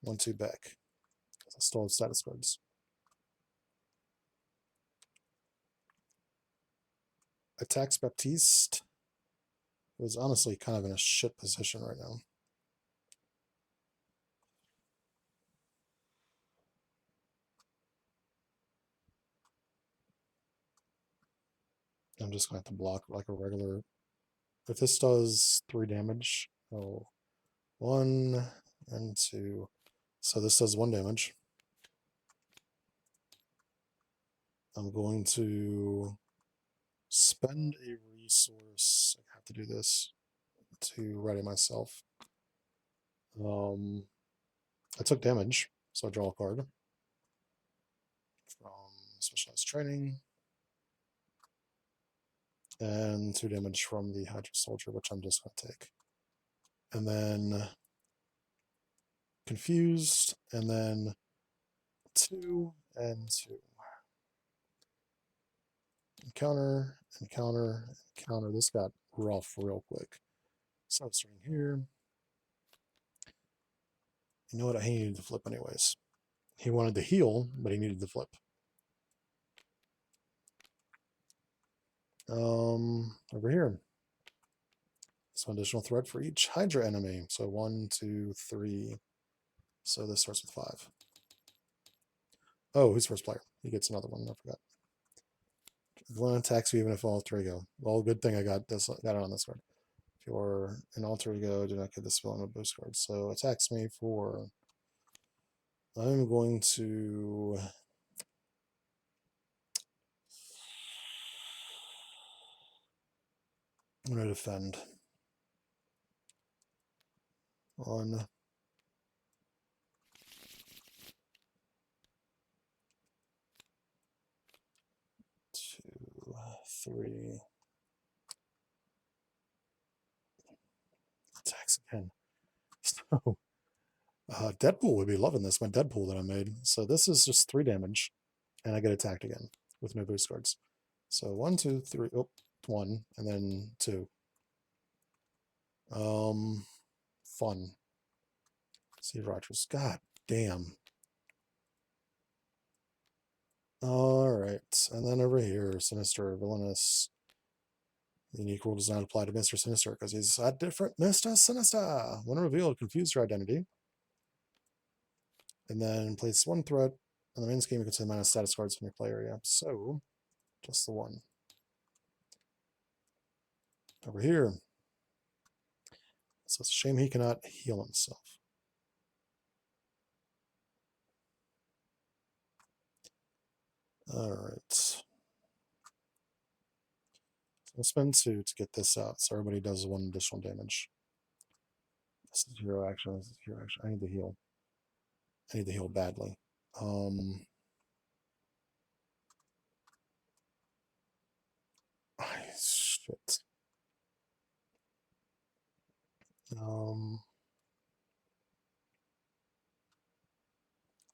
Speaker 1: 1, 2 back. I stole his status cards. Attacks Baptiste. Was honestly kind of in a shit position right now. I'm just going to have to block like a regular. If this does 3 damage, 1 and 2. So this does 1 damage. I'm going to spend a resource. I have to do this to ready myself. I took damage, so I draw a card from specialized training, and 2 damage from the Hydra soldier, which I'm just going to take. And then confused, and then 2 and 2. Encounter, encounter, encounter. This got rough real quick. So I'm starting here. You know what? He needed to flip anyways. He wanted to heal, but he needed to flip. Over here. So additional threat for each Hydra enemy. So 1, 2, 3. So this starts with 5. Oh, who's first player? He gets another one. I forgot. One attacks you even if alter ego. Well, good thing I got this. Got it on this card. If you're an alter ego, do not get this villain with boost card. So attacks me for. I'm going to. I'm going to defend. 1, 2, 3. Attacks again. So Deadpool would be loving this. My Deadpool that I made. So this is just 3 damage, and I get attacked again with no boost cards. So 1, 2, 3. Oh, 1, and then 2. Fun. See Rogers. God damn. All right, and then over here, Sinister, Villainous. Unique rule does not apply to Mr. Sinister because he's a different Mr. Sinister. When revealed, confuse your identity. And then place 1 threat. On the main scheme, you can send minus status cards from your play area. So, just the 1. Over here. So it's a shame he cannot heal himself. All right. I'll spend 2 to get this out, so everybody does 1 additional damage. This is hero action. This is hero action. I need to heal. I need to heal badly. Shit.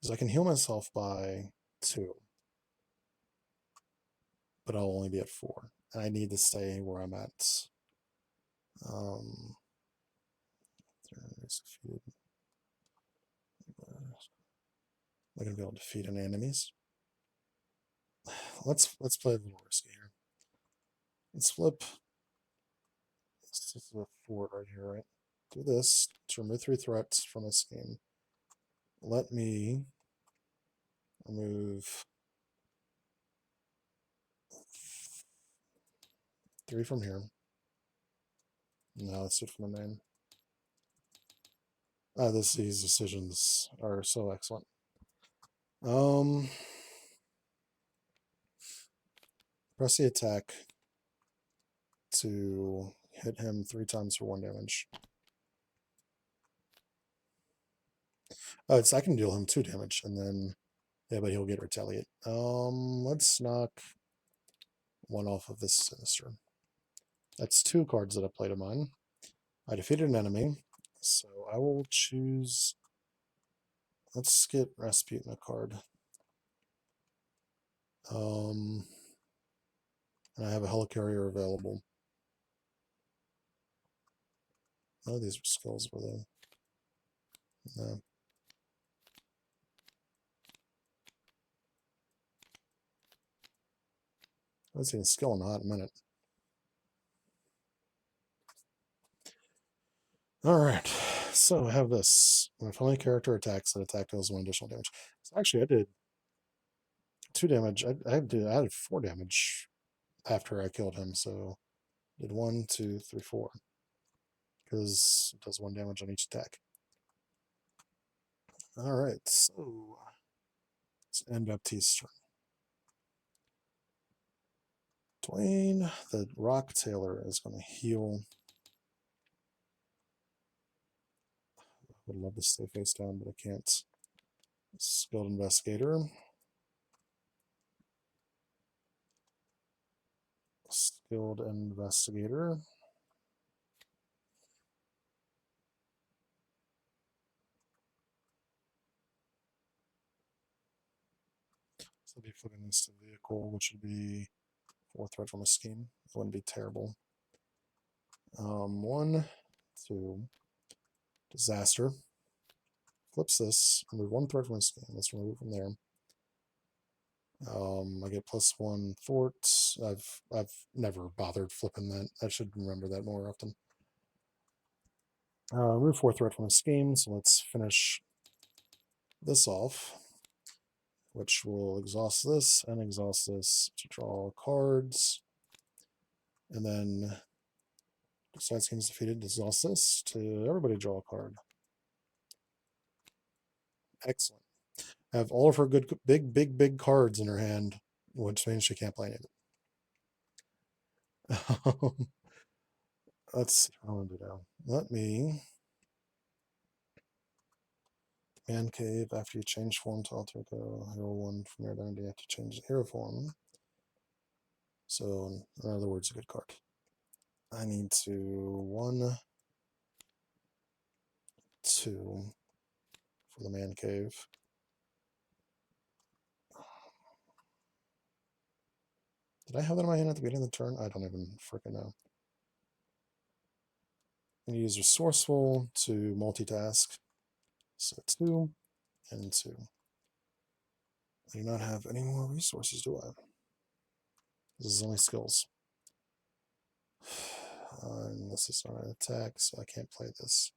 Speaker 1: Because I can heal myself by 2, but I'll only be at 4, and I need to stay where I'm at. I'm gonna be able to defeat any enemies. Let's play a little risky here. Let's flip. This is a 4 right here, right? Do this to remove 3 threats from this game. Let me remove 3 from here. No, let's do it from the main. These decisions are so excellent. Press the attack to hit him 3 times for 1 damage. Oh, I can deal him 2 damage, and then yeah, but he'll get retaliate. Let's knock 1 off of this Sinister. That's 2 cards that I played of mine. I defeated an enemy, so I will choose. Let's get Rasputin a card. And I have a helicarrier available. Oh, these are skills, were they? No. I haven't seen a skill in a hot minute. Alright, so I have this. When a friendly character attacks, that attack deals 1 additional damage. So actually, I did 2 damage. I added 4 damage after I killed him, so I did 1, 2, 3, 4. Because it does 1 damage on each attack. Alright, so let's end Baptiste's turn. Dwayne, the Rock Taylor, is going to heal. I would love to stay face down, but I can't. Skilled Investigator. Skilled Investigator. So I'll be flipping this to vehicle, which would be 4 threat from a scheme. It wouldn't be terrible. 1, 2, disaster. Flips this, remove 1 threat from a scheme. Let's remove it from there. I get +1 fort. I've never bothered flipping that. I should remember that more often. Remove 4 threat from a scheme, so let's finish this off, which will exhaust this and exhaust this to draw cards. And then side schemes defeated, exhaust this to everybody draw a card. Excellent. Have all of her good, big cards in her hand, which means she can't play any of it. Let's see what I want to do now. Let me Man Cave. After you change form to alter go hero 1 from your identity, you have to change the hero form. So, in other words, a good card. I need to 1, 2 for the Man Cave. Did I have that in my hand at the beginning of the turn? I don't even freaking know. And use Resourceful to multitask. So 2 and 2. I do not have any more resources, do I? This is only skills. And this is not an attack, so I can't play this.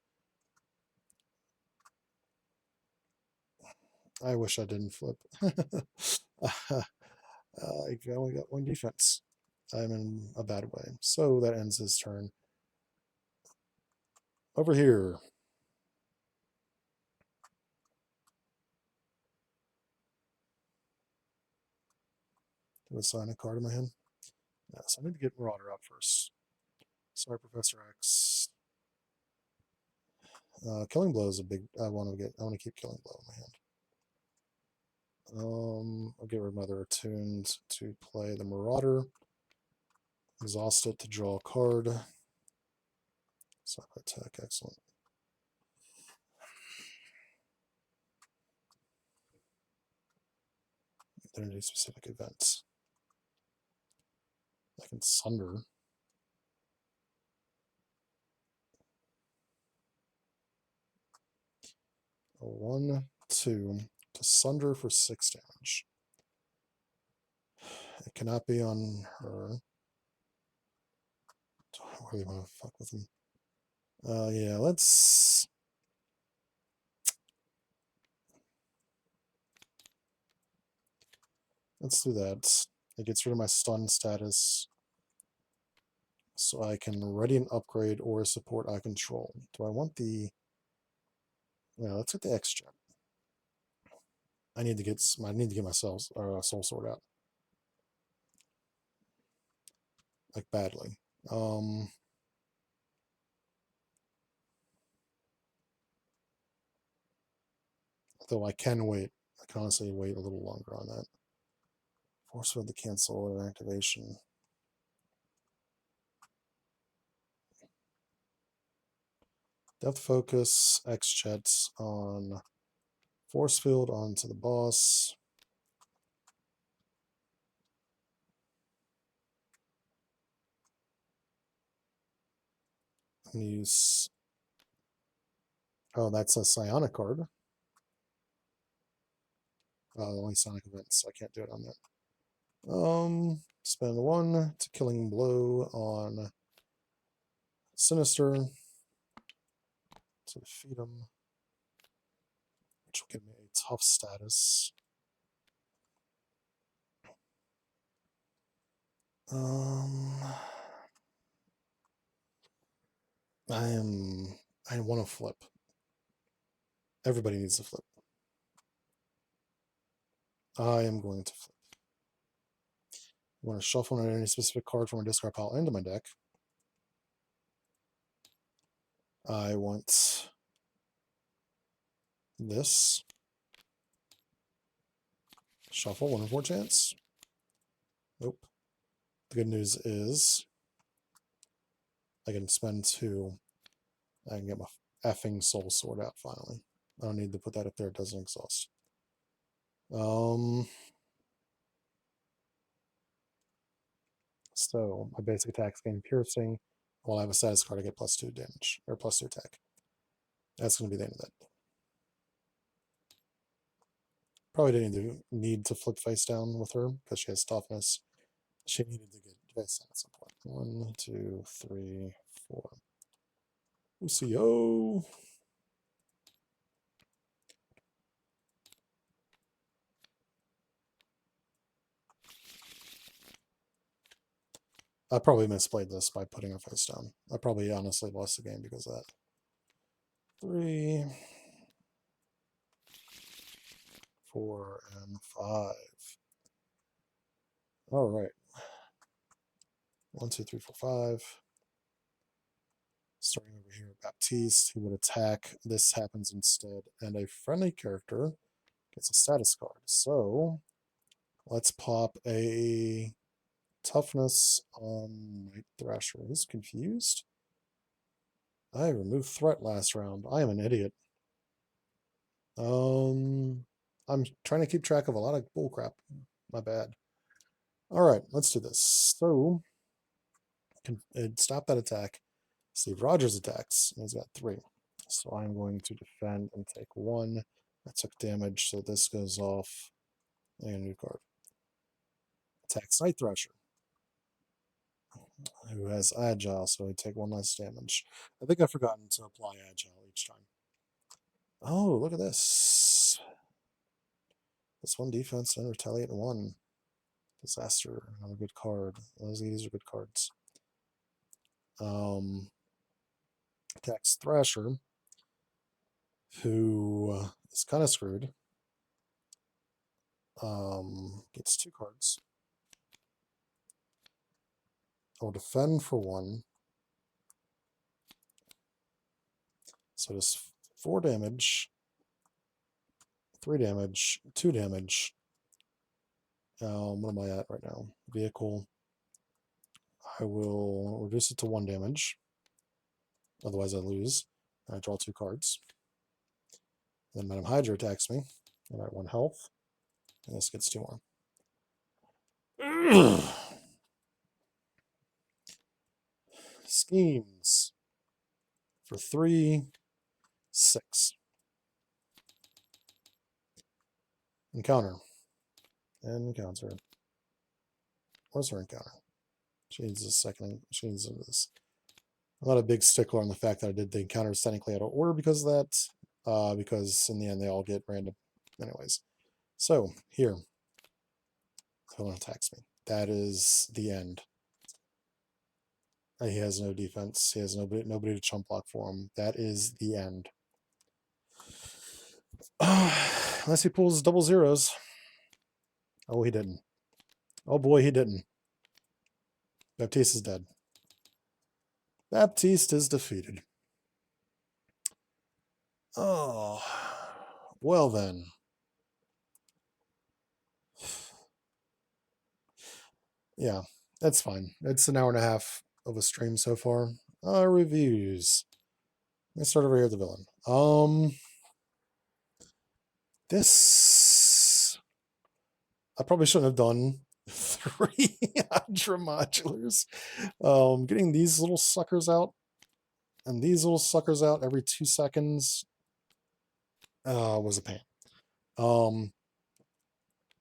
Speaker 1: I wish I didn't flip. I only got 1 defense. I'm in a bad way. So that ends his turn. Over here. Do I assign a card in my hand? No, so I need to get Marauder out first. Sorry, Professor X. Killing Blow is a big. I want to keep Killing Blow in my hand. I'll get rid of my other attunes to play the Marauder. Exhaust it to draw a card. Sorry, attack. Excellent. Identity specific events. I can Sunder. A 1, 2 to Sunder for 6 damage. It cannot be on her. Do I really want to fuck with him? Yeah, let's do that. It gets rid of my stun status, so I can ready an upgrade or support I control. Do I want the? Yeah, let's get the X Jet. I need to get myself Soul Sword out, like badly. Though I can wait. I can honestly wait a little longer on that. Force Field to cancel an activation. Depth Focus, X Jets on Force Field onto the boss. I'm gonna use. Oh, that's a psionic card. Only Sonic events, so I can't do it on that. Spend 1 to Killing Blow on Sinister to defeat him, which will give me a tough status. I want to flip. Everybody needs to flip. I am going to flip. I want to shuffle any specific card from my discard pile into my deck. I want this. Shuffle, 1 in 4 chance. Nope. The good news is I can spend 2. I can get my effing soul sword out finally. I don't need to put that up there, it doesn't exhaust. So my basic attacks gain piercing. While I have a status card, I get +2 damage, or +2 attack. That's going to be the end of that. Probably didn't need to flip face down with her, because she has toughness. She needed to get this at some point. 1, 2, 3, 4. Lucio. I probably misplayed this by putting her face down. I probably honestly lost the game because of that. 3, 4, and 5. All right. 1, 2, 3, 4, 5. Starting over here, Baptiste, he would attack. This happens instead, and a friendly character gets a status card. So let's pop a toughness on Night Thrasher. He's confused. I removed threat last round. I am an idiot. I'm trying to keep track of a lot of bullcrap. My bad. All right, let's do this. So, stop that attack. Steve Rogers attacks. He's got 3. So I'm going to defend and take 1. I took damage, so this goes off. And a new card. Attacks Night Thrasher, who has Agile, so we take 1 less damage. I think I've forgotten to apply Agile each time. Oh, look at this. This 1 defense and retaliate 1. Disaster, another good card. These are good cards. Attacks Thrasher, who is kind of screwed. Gets 2 cards. I'll defend for 1. So just 4 damage, 3 damage, 2 damage. What am I at right now? Vehicle. I will reduce it to 1 damage. Otherwise I lose. I draw 2 cards. Then Madam Hydra attacks me. I'm at 1 health. And this gets 2 more. Schemes. For 3, 6. Encounter. And encounter. Where's her encounter? She needs a second. She needs this. I'm not a big stickler on the fact that I did the encounters technically out of order because of that. Because in the end they all get random. Anyways. So here. Someone attacks me. That is the end. He has no defense. He has nobody to chump block for him. That is the end. Unless he pulls double zeros. Oh, he didn't. Oh boy, he didn't. Baptiste is dead. Baptiste is defeated. Oh, well then. Yeah, that's fine. It's an hour and a half of a stream so far. Reviews. Let's start over here at the villain. This I probably shouldn't have done 3 Hydra modulars. Getting these little suckers out and these little suckers out every 2 seconds was a pain.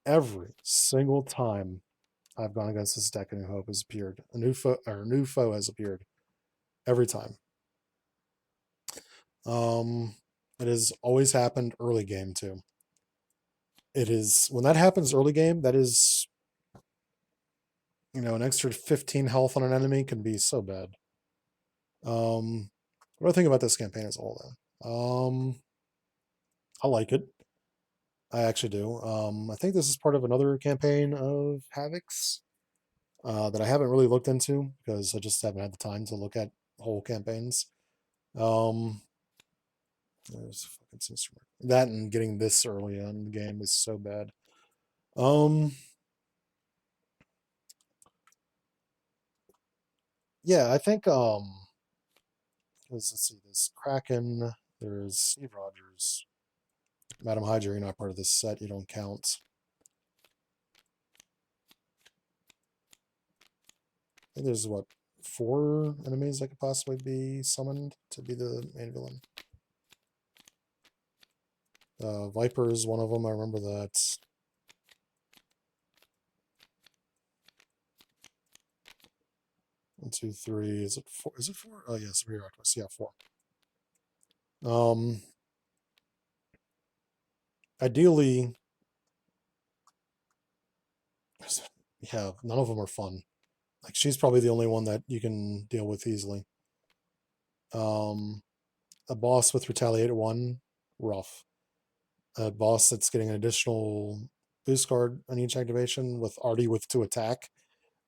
Speaker 1: Every single time I've gone against this deck, a new hope has appeared. A new foe has appeared every time. It has always happened early game too. It is when that happens early game, that is, an extra 15 health on an enemy can be so bad. What do I think about this campaign as a whole though? I like it. I actually do. I think this is part of another campaign of Havoc's. that I haven't really looked into because I just haven't had the time to look at whole campaigns. Um, there's fucking Sister that and getting this early on in the game is so bad. Yeah, I think let's see, there's Kraken, there's Steve Rogers, Madam Hydra. You're not part of this set, you don't count. I think there's what, 4 enemies that could possibly be summoned to be the main villain. Viper is one of them. I remember that. 1, 2, 3. Is it 4? Is it 4? Oh yes, Rear Octopus. Yeah, 4. Um, ideally, yeah, none of them are fun. Like she's probably the only one that you can deal with easily. A boss with Retaliate 1, rough. A boss that's getting an additional boost card on each activation with Artie with to attack.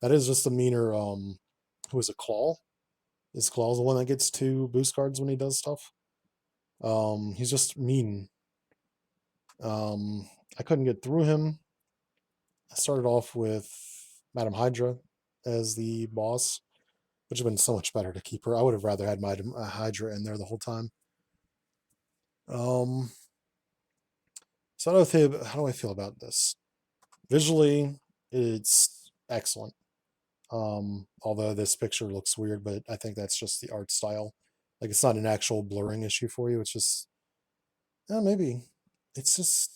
Speaker 1: That is just a meaner. Who is a Claw? Is Claw's the one that gets 2 boost cards when he does stuff? He's just mean. I couldn't get through him. I started off with Madam Hydra as the boss, which would have been so much better to keep her. I would have rather had Madam Hydra in there the whole time. Um, so how do I feel about this? Visually, it's excellent. Although this picture looks weird, but I think that's just the art style. Like it's not an actual blurring issue for you. It's just, maybe it's just,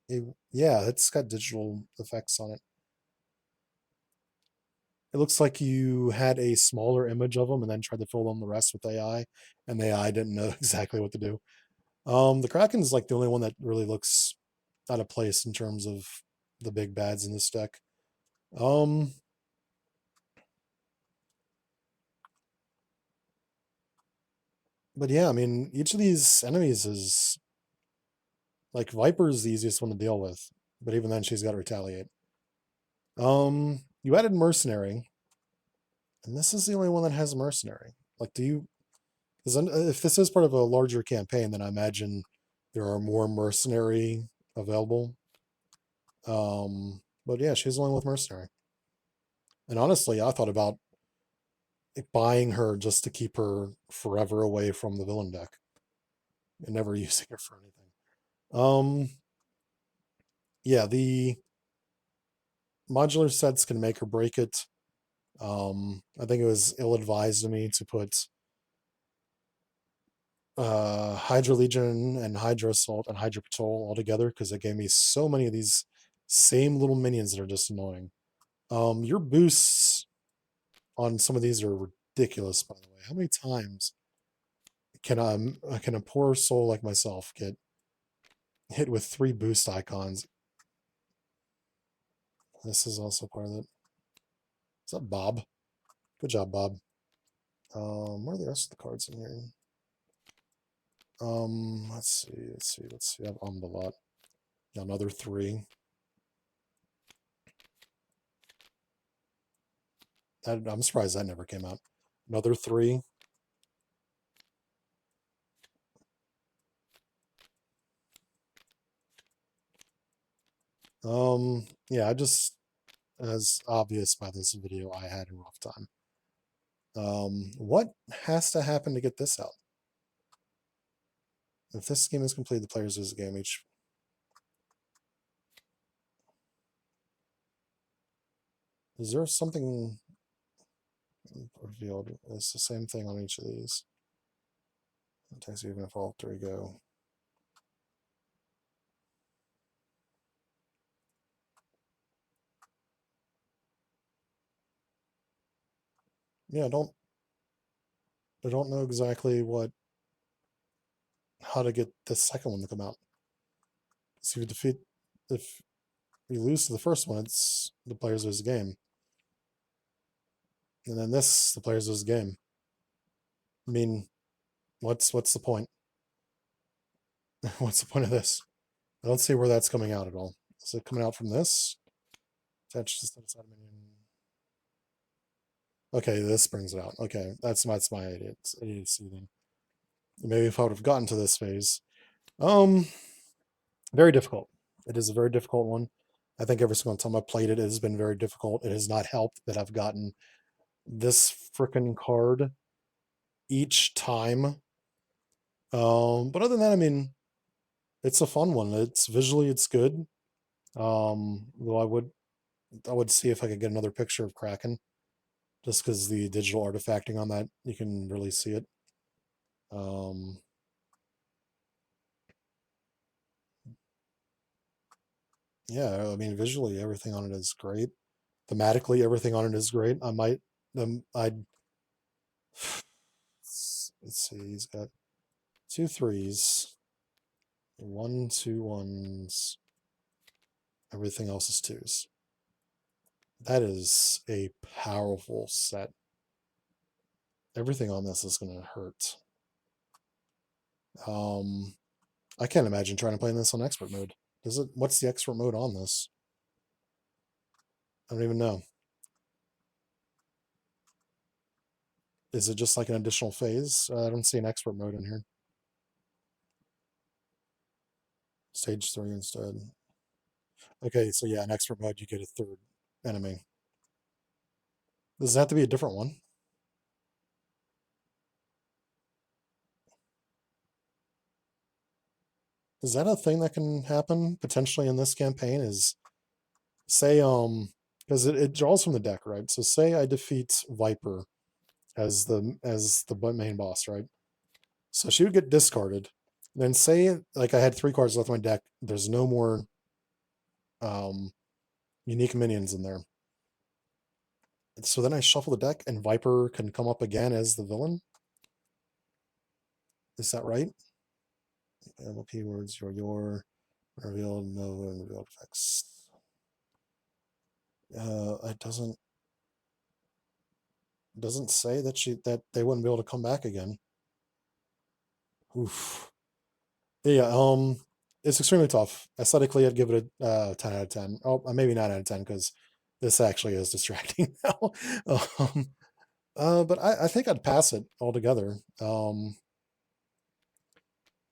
Speaker 1: yeah, it's got digital effects on it. It looks like you had a smaller image of them and then tried to fill in the rest with AI, and the AI didn't know exactly what to do. The Kraken is like the only one that really looks out of place in terms of the big bads in this deck. But yeah, I mean, each of these enemies is like Viper is the easiest one to deal with, but even then, she's got to retaliate. You added Mercenary, and this is the only one that has Mercenary. Like, do you? Because if this is part of a larger campaign, then I imagine there are more Mercenary available. But yeah, she's the only one with Mercenary. And honestly, I thought about buying her just to keep her forever away from the villain deck and never using her for anything. Yeah, the modular sets can make or break it. I think it was ill-advised of me to put Hydra Legion and Hydra Assault and Hydra Patrol all together because it gave me so many of these same little minions that are just annoying. Your boosts on some of these are ridiculous, by the way. How many times can a poor soul like myself get hit with 3 boost icons? This is also part of it. Is that Bob? Good job, Bob. Where are the rest of the cards in here? Let's see. I have a lot. Another 3. I'm surprised that never came out. Another 3. Yeah, I just, as obvious by this video, I had a rough time. What has to happen to get this out? If this game is complete, the players lose a game each. Is there something revealed? It's the same thing on each of these. It takes even if all 3 go. Yeah, I don't know exactly how to get the second one to come out. So if you lose to the first one, it's the players lose the game. And then the players lose the game. I mean, what's the point? What's the point of this? I don't see where that's coming out at all. Is it coming out from this? Attached to the minion. Okay, this brings it out. Okay, that's my idiocy then. Maybe if I would have gotten to this phase. Um, Very difficult. It is a very difficult one. I think every single time I played it, it has been very difficult. It has not helped that I've gotten this freaking card each time. But other than that, I mean, it's a fun one. It's visually, it's good. Though I would see if I could get another picture of Kraken, just because the digital artifacting on that, you can really see it. Um, yeah, I mean, visually, everything on it is great. Thematically, everything on it is great. I'd let's see, he's got 2 3s, 1 2 1s. Everything else is 2s. That is a powerful set. Everything on this is going to hurt. I can't imagine trying to play this on expert mode. Does it? What's the expert mode on this? I don't even know. Is it just like an additional phase? I don't see an expert mode in here. Stage 3 instead. Okay, so yeah, in expert mode you get a third enemy. Does it have to be a different one? Is that a thing that can happen potentially in this campaign? Is say because it draws from the deck, right? So say I defeat Viper as the main boss, right? So she would get discarded. Then say like I had 3 cards left in my deck. There's no more um unique minions in there. So then I shuffle the deck and Viper can come up again as the villain. Is that right? Available keywords, your revealed, no revealed effects. It doesn't say that they wouldn't be able to come back again. Oof. Yeah, it's extremely tough. Aesthetically, I'd give it a 10 out of 10. Oh, maybe 9 out of 10 because this actually is distracting now. um, but I think I'd pass it altogether.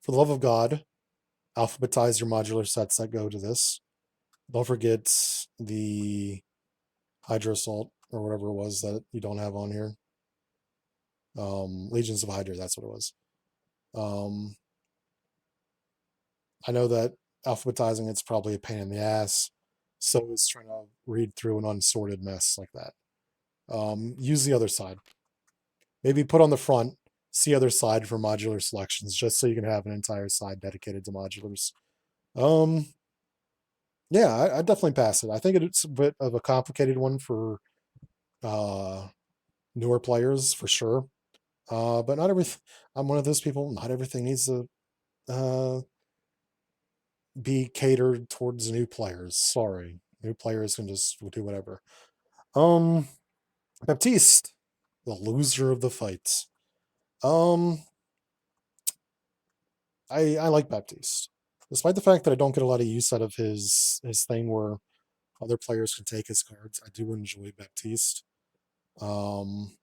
Speaker 1: For the love of God, alphabetize your modular sets that go to this. Don't forget the Hydra Assault or whatever it was that you don't have on here. Legions of Hydra, that's what it was. I know that alphabetizing it's probably a pain in the ass. So is trying to read through an unsorted mess like that. Use the other side. Maybe put on the front, see other side for modular selections, just so you can have an entire side dedicated to modulars. Yeah, I definitely pass it. I think it's a bit of a complicated one for newer players for sure. But not every. I'm one of those people. Not everything needs to be catered towards new players. Sorry, new players can just do whatever. Um, Baptiste, the loser of the fight. Um, I like Baptiste, despite the fact that I don't get a lot of use out of his thing where other players can take his cards. I do enjoy Baptiste. Um,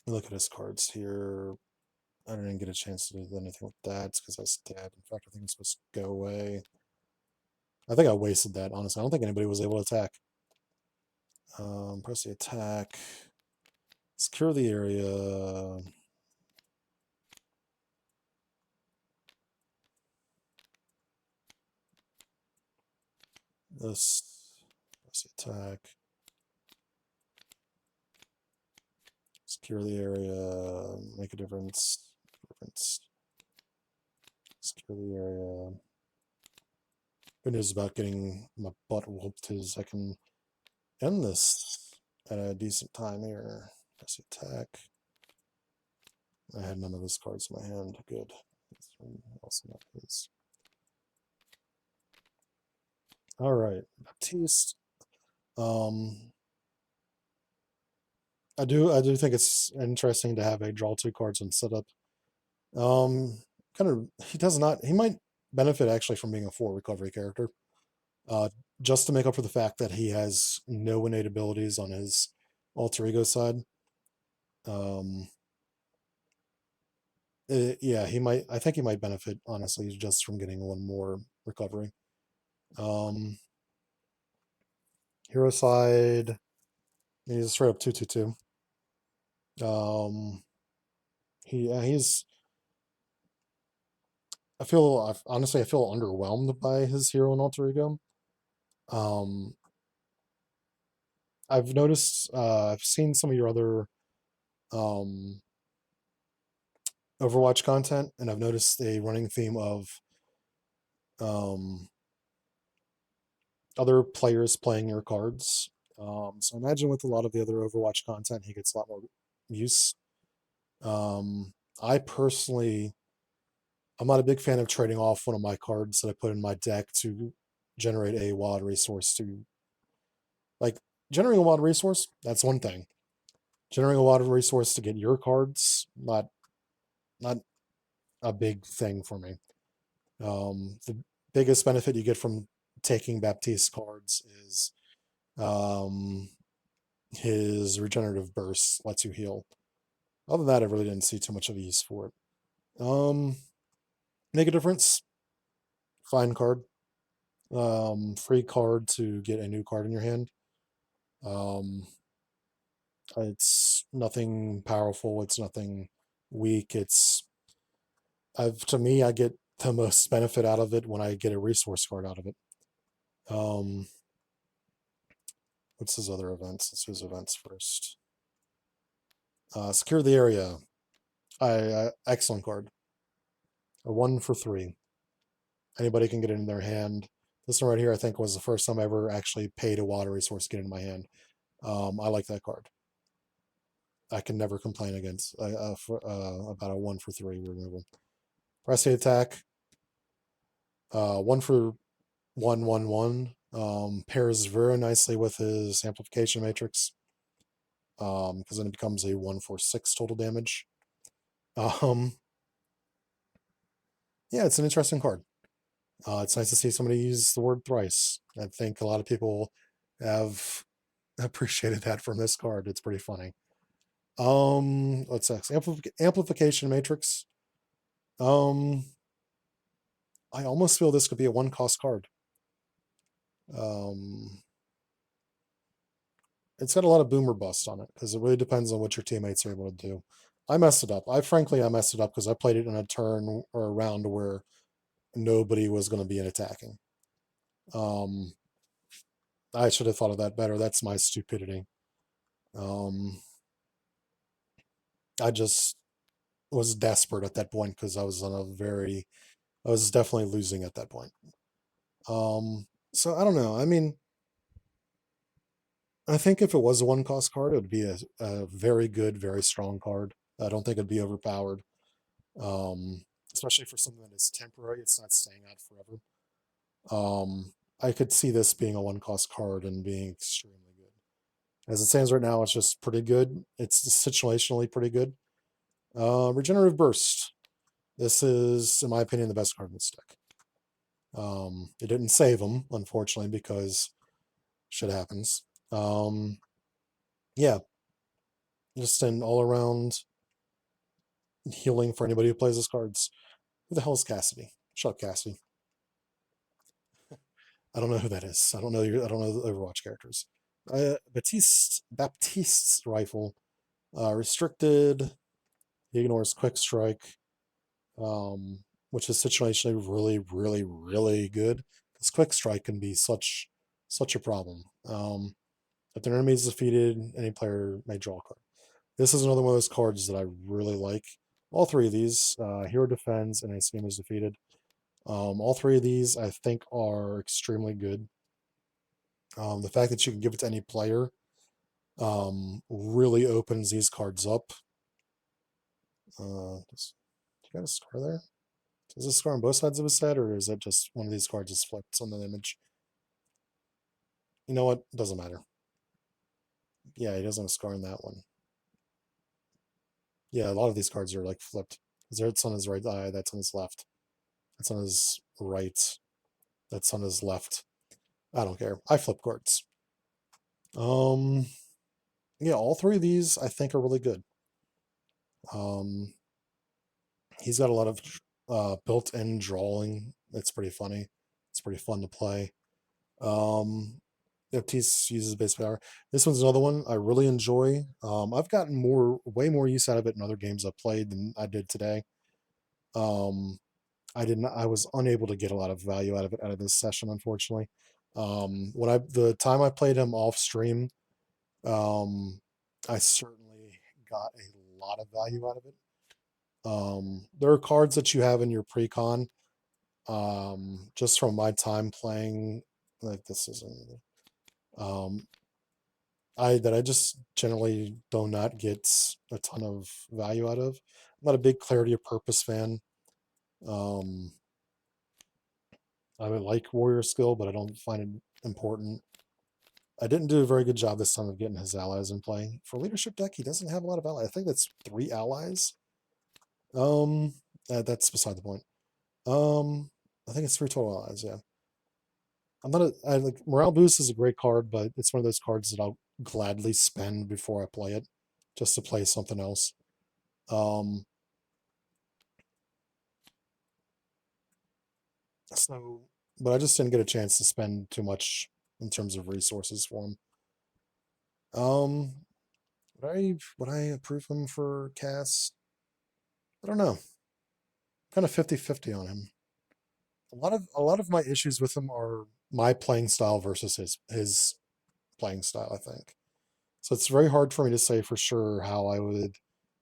Speaker 1: look at his cards here. I didn't get a chance to do anything with that because I stabbed. In fact, I think it's supposed to go away. I think I wasted that, honestly. I don't think anybody was able to attack. Press the attack. Secure the area. This. Press the attack. Secure the area. Make a difference. Secure the area. Good news about getting my butt whooped is I can end this at a decent time here. Press attack. I had none of his cards in my hand. Good. Also not his. All right, Baptiste. I do think it's interesting to have a draw 2 cards and set up. Kind of he might benefit actually from being a 4 recovery character. Just to make up for the fact that he has no innate abilities on his alter ego side. Yeah, he might. I think he might benefit honestly just from getting one more recovery. Hero side, he's straight up 2/2/2. He's. Honestly, I feel underwhelmed by his hero and alter ego. Um, I've noticed. I've seen some of your other um Overwatch content, and I've noticed a running theme of um other players playing your cards. So I imagine with a lot of the other Overwatch content, he gets a lot more use. I personally, I'm not a big fan of trading off one of my cards that I put in my deck to generate a wild resource to, like, generating a wild resource. That's one thing. Generating a wild resource to get your cards, not a big thing for me. The biggest benefit you get from taking Baptiste cards is um, his regenerative burst lets you heal. Other than that, I really didn't see too much of a use for it. Make a difference. Fine card. Free card to get a new card in your hand. It's nothing powerful. It's nothing weak. To me, I get the most benefit out of it when I get a resource card out of it. What's his other events? Let's do his events first. Secure the area. Excellent card. A 1 for 3. Anybody can get it in their hand. This one right here, I think, was the first time I ever actually paid a water resource to get in my hand. I like that card. I can never complain about a 1 for 3 removal. Press the attack. 1 for 1/1/1. Pairs very nicely with his amplification matrix. Because then it becomes a 1/4/6 total damage. Yeah, it's an interesting card. It's nice to see somebody use the word thrice. I think a lot of people have appreciated that from this card. It's pretty funny. What's next? Amplification matrix. I almost feel this could be a 1 cost card. It's got a lot of boomer bust on it because it really depends on what your teammates are able to do. I messed it up. I messed it up because I played it in a turn or a round where nobody was going to be in attacking. I should have thought of that better. That's my stupidity. I just was desperate at that point because I was I was definitely losing at that point. So I don't know. I mean, I think if it was a 1 cost card, it would be a very good, very strong card. I don't think it'd be overpowered. Especially for something that is temporary, it's not staying out forever. I could see this being a 1 cost card and being extremely good. As it stands right now, it's just pretty good. It's situationally pretty good. Regenerative Burst. This is, in my opinion, the best card in this deck. It didn't save him, unfortunately, because shit happens. Yeah, just an all-around healing for anybody who plays his cards. Who the hell is Cassidy? Shut up, Cassidy. I don't know who that is. I don't know the Overwatch characters. Baptiste's rifle. Restricted. He ignores quick strike. Which is situationally really, really, really good. Because quick strike can be such a problem. If their enemy is defeated, any player may draw a card. This is another one of those cards that I really like. All 3 of these, hero defends and his team is defeated. All 3 of these, I think, are extremely good. The fact that you can give it to any player really opens these cards up. You got a scar there? Is this scar on both sides of his head, or is that just one of these cards is flipped on the image? You know what? Doesn't matter. Yeah, he doesn't have a scar on that one. Yeah, a lot of these cards are like flipped. That's on his right eye, that's on his left. That's on his right. That's on his left. I don't care. I flip cards. Yeah, all three of these I think are really good. Um, he's got a lot of built-in drawing. It's pretty funny. It's pretty fun to play. Um, Baptiste uses base power. This one's another one I really enjoy. I've gotten way more use out of it in other games I've played than I did today. Um, I was unable to get a lot of value out of it out of this session, unfortunately. The time I played him off stream, um, I certainly got a lot of value out of it. There are cards that you have in your pre-con. Just from my time playing, like this isn't um I just generally do not get a ton of value out of. I'm not a big clarity of purpose fan. Um, I would like warrior skill, but I don't find it important. I didn't do a very good job this time of getting his allies in play. For leadership deck, he doesn't have a lot of allies. I think that's 3 allies. Um, that's beside the point. Um, I think it's 3 total allies. Yeah, I'm not. I like morale boost is a great card, but it's one of those cards that I'll gladly spend before I play it, just to play something else. Um, so, but I just didn't get a chance to spend too much in terms of resources for him. Um, would I approve him for cast? I don't know. Kind of 50-50 on him. A lot of my issues with him are my playing style versus his playing style, I think. So it's very hard for me to say for sure how I would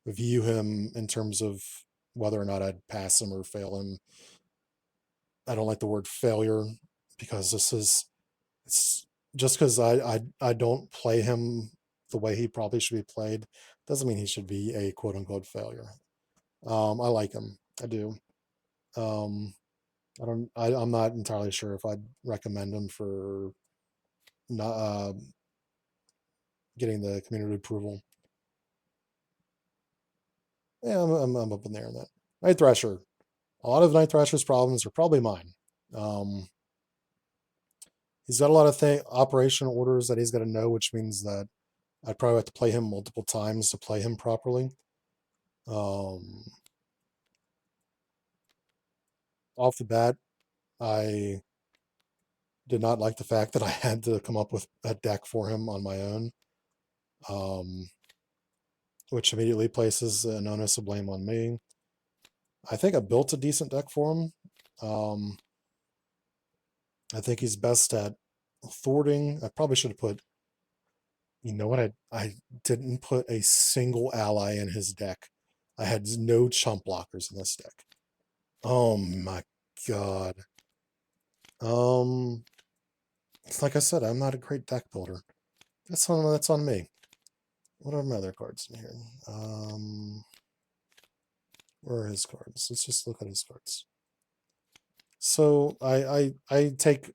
Speaker 1: view him in terms of whether or not I'd pass him or fail him. I don't like the word failure because it's just because I don't play him the way he probably should be played doesn't mean he should be a quote unquote failure. I like him. I do. Um, I'm not entirely sure if I'd recommend him for not getting the community approval. Yeah, I'm up in there on that. Night Thrasher. A lot of Night Thrasher's problems are probably mine. Um, he's got a lot of operational orders that he's got to know, which means that I'd probably have to play him multiple times to play him properly. Um, Off the bat, I did not like the fact that I had to come up with a deck for him on my own, um, which immediately places an onus of blame on me. I think I built a decent deck for him. Um, I think he's best at thwarting. I probably should have put, you know what? I didn't put a single ally in his deck. I had no chump blockers in this deck. Oh my god. Um, like I said, I'm not a great deck builder. That's on me. What are my other cards in here? Where are his cards? Let's just look at his cards. So I take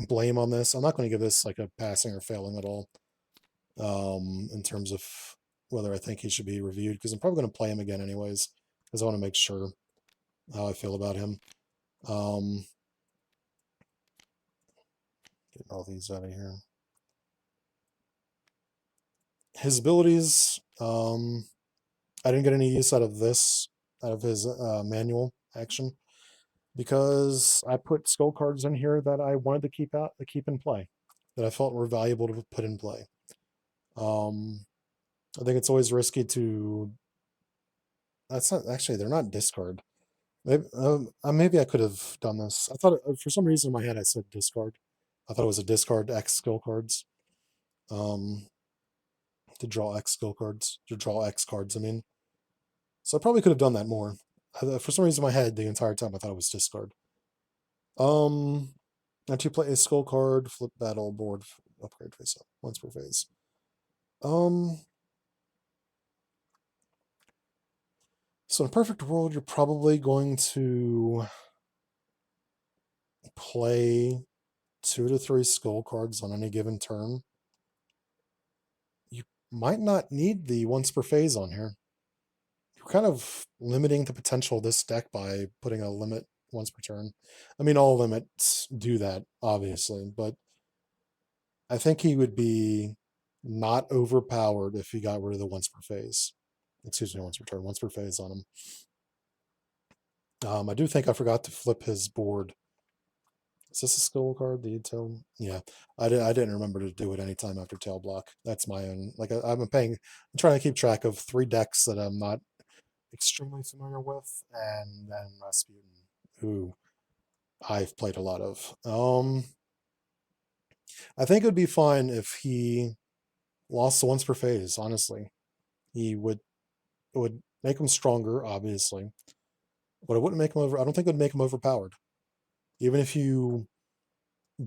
Speaker 1: blame on this. I'm not going to give this like a passing or failing at all. In terms of whether I think he should be reviewed, because I'm probably going to play him again anyways, because I want to make sure how I feel about him. Getting all these out of here. His abilities, I didn't get any use out of this, out of his manual action, because I put skull cards in here that I wanted to keep in play, that I felt were valuable to put in play. I think it's always risky to. That's not actually. They're not discard. Maybe I could have done this. I thought for some reason in my head I said discard. I thought it was a discard X skill cards. Um, to draw X skill cards, to draw X cards. I mean, so I probably could have done that more. For some reason in my head the entire time I thought it was discard. Um, and to play a skull card, flip battle board, upgrade face up once per phase. Um, so in a perfect world, you're probably going to play 2 to 3 skull cards on any given turn. You might not need the once per phase on here. You're kind of limiting the potential of this deck by putting a limit once per turn. I mean, all limits do that, obviously, but I think he would be not overpowered if he got rid of the once per phase. Excuse me, once per turn, once per phase on him. I do think I forgot to flip his board. Is this a skill card? The tail? Yeah, I didn't remember to do it anytime after tail block. That's my own. Like I'm trying to keep track of 3 decks that I'm not extremely familiar with, and then Rasputin, who I've played a lot of. I think it would be fine if he lost the once per phase. Honestly, it would make him stronger, obviously, but it wouldn't make him over. I don't think it would make him overpowered. Even if you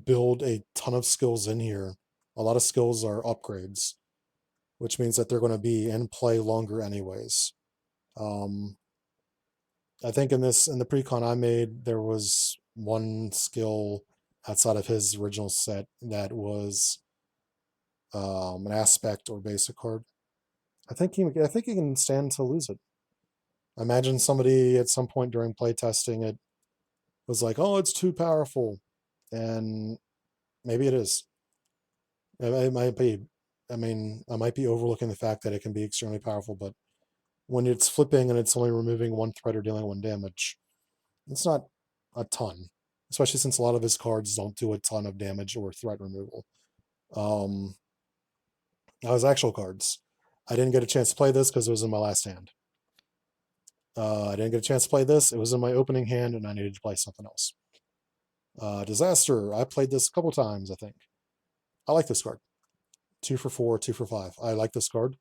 Speaker 1: build a ton of skills in here, a lot of skills are upgrades, which means that they're going to be in play longer anyways. I think in the precon I made, there was one skill outside of his original set that was an aspect or basic card. I think he can stand to lose it. I imagine somebody at some point during playtesting it was like, "Oh, it's too powerful," and maybe it is. It might be. I mean, I might be overlooking the fact that it can be extremely powerful, but when it's flipping and it's only removing 1 threat or dealing 1 damage, it's not a ton. Especially since a lot of his cards don't do a ton of damage or threat removal. Now his actual cards. I didn't get a chance to play this because it was in my last hand. I didn't get a chance to play this. It was in my opening hand and I needed to play something else. Disaster. I played this a couple times, I think. I like this card. 2 for 4, 2 for 5. I like this card.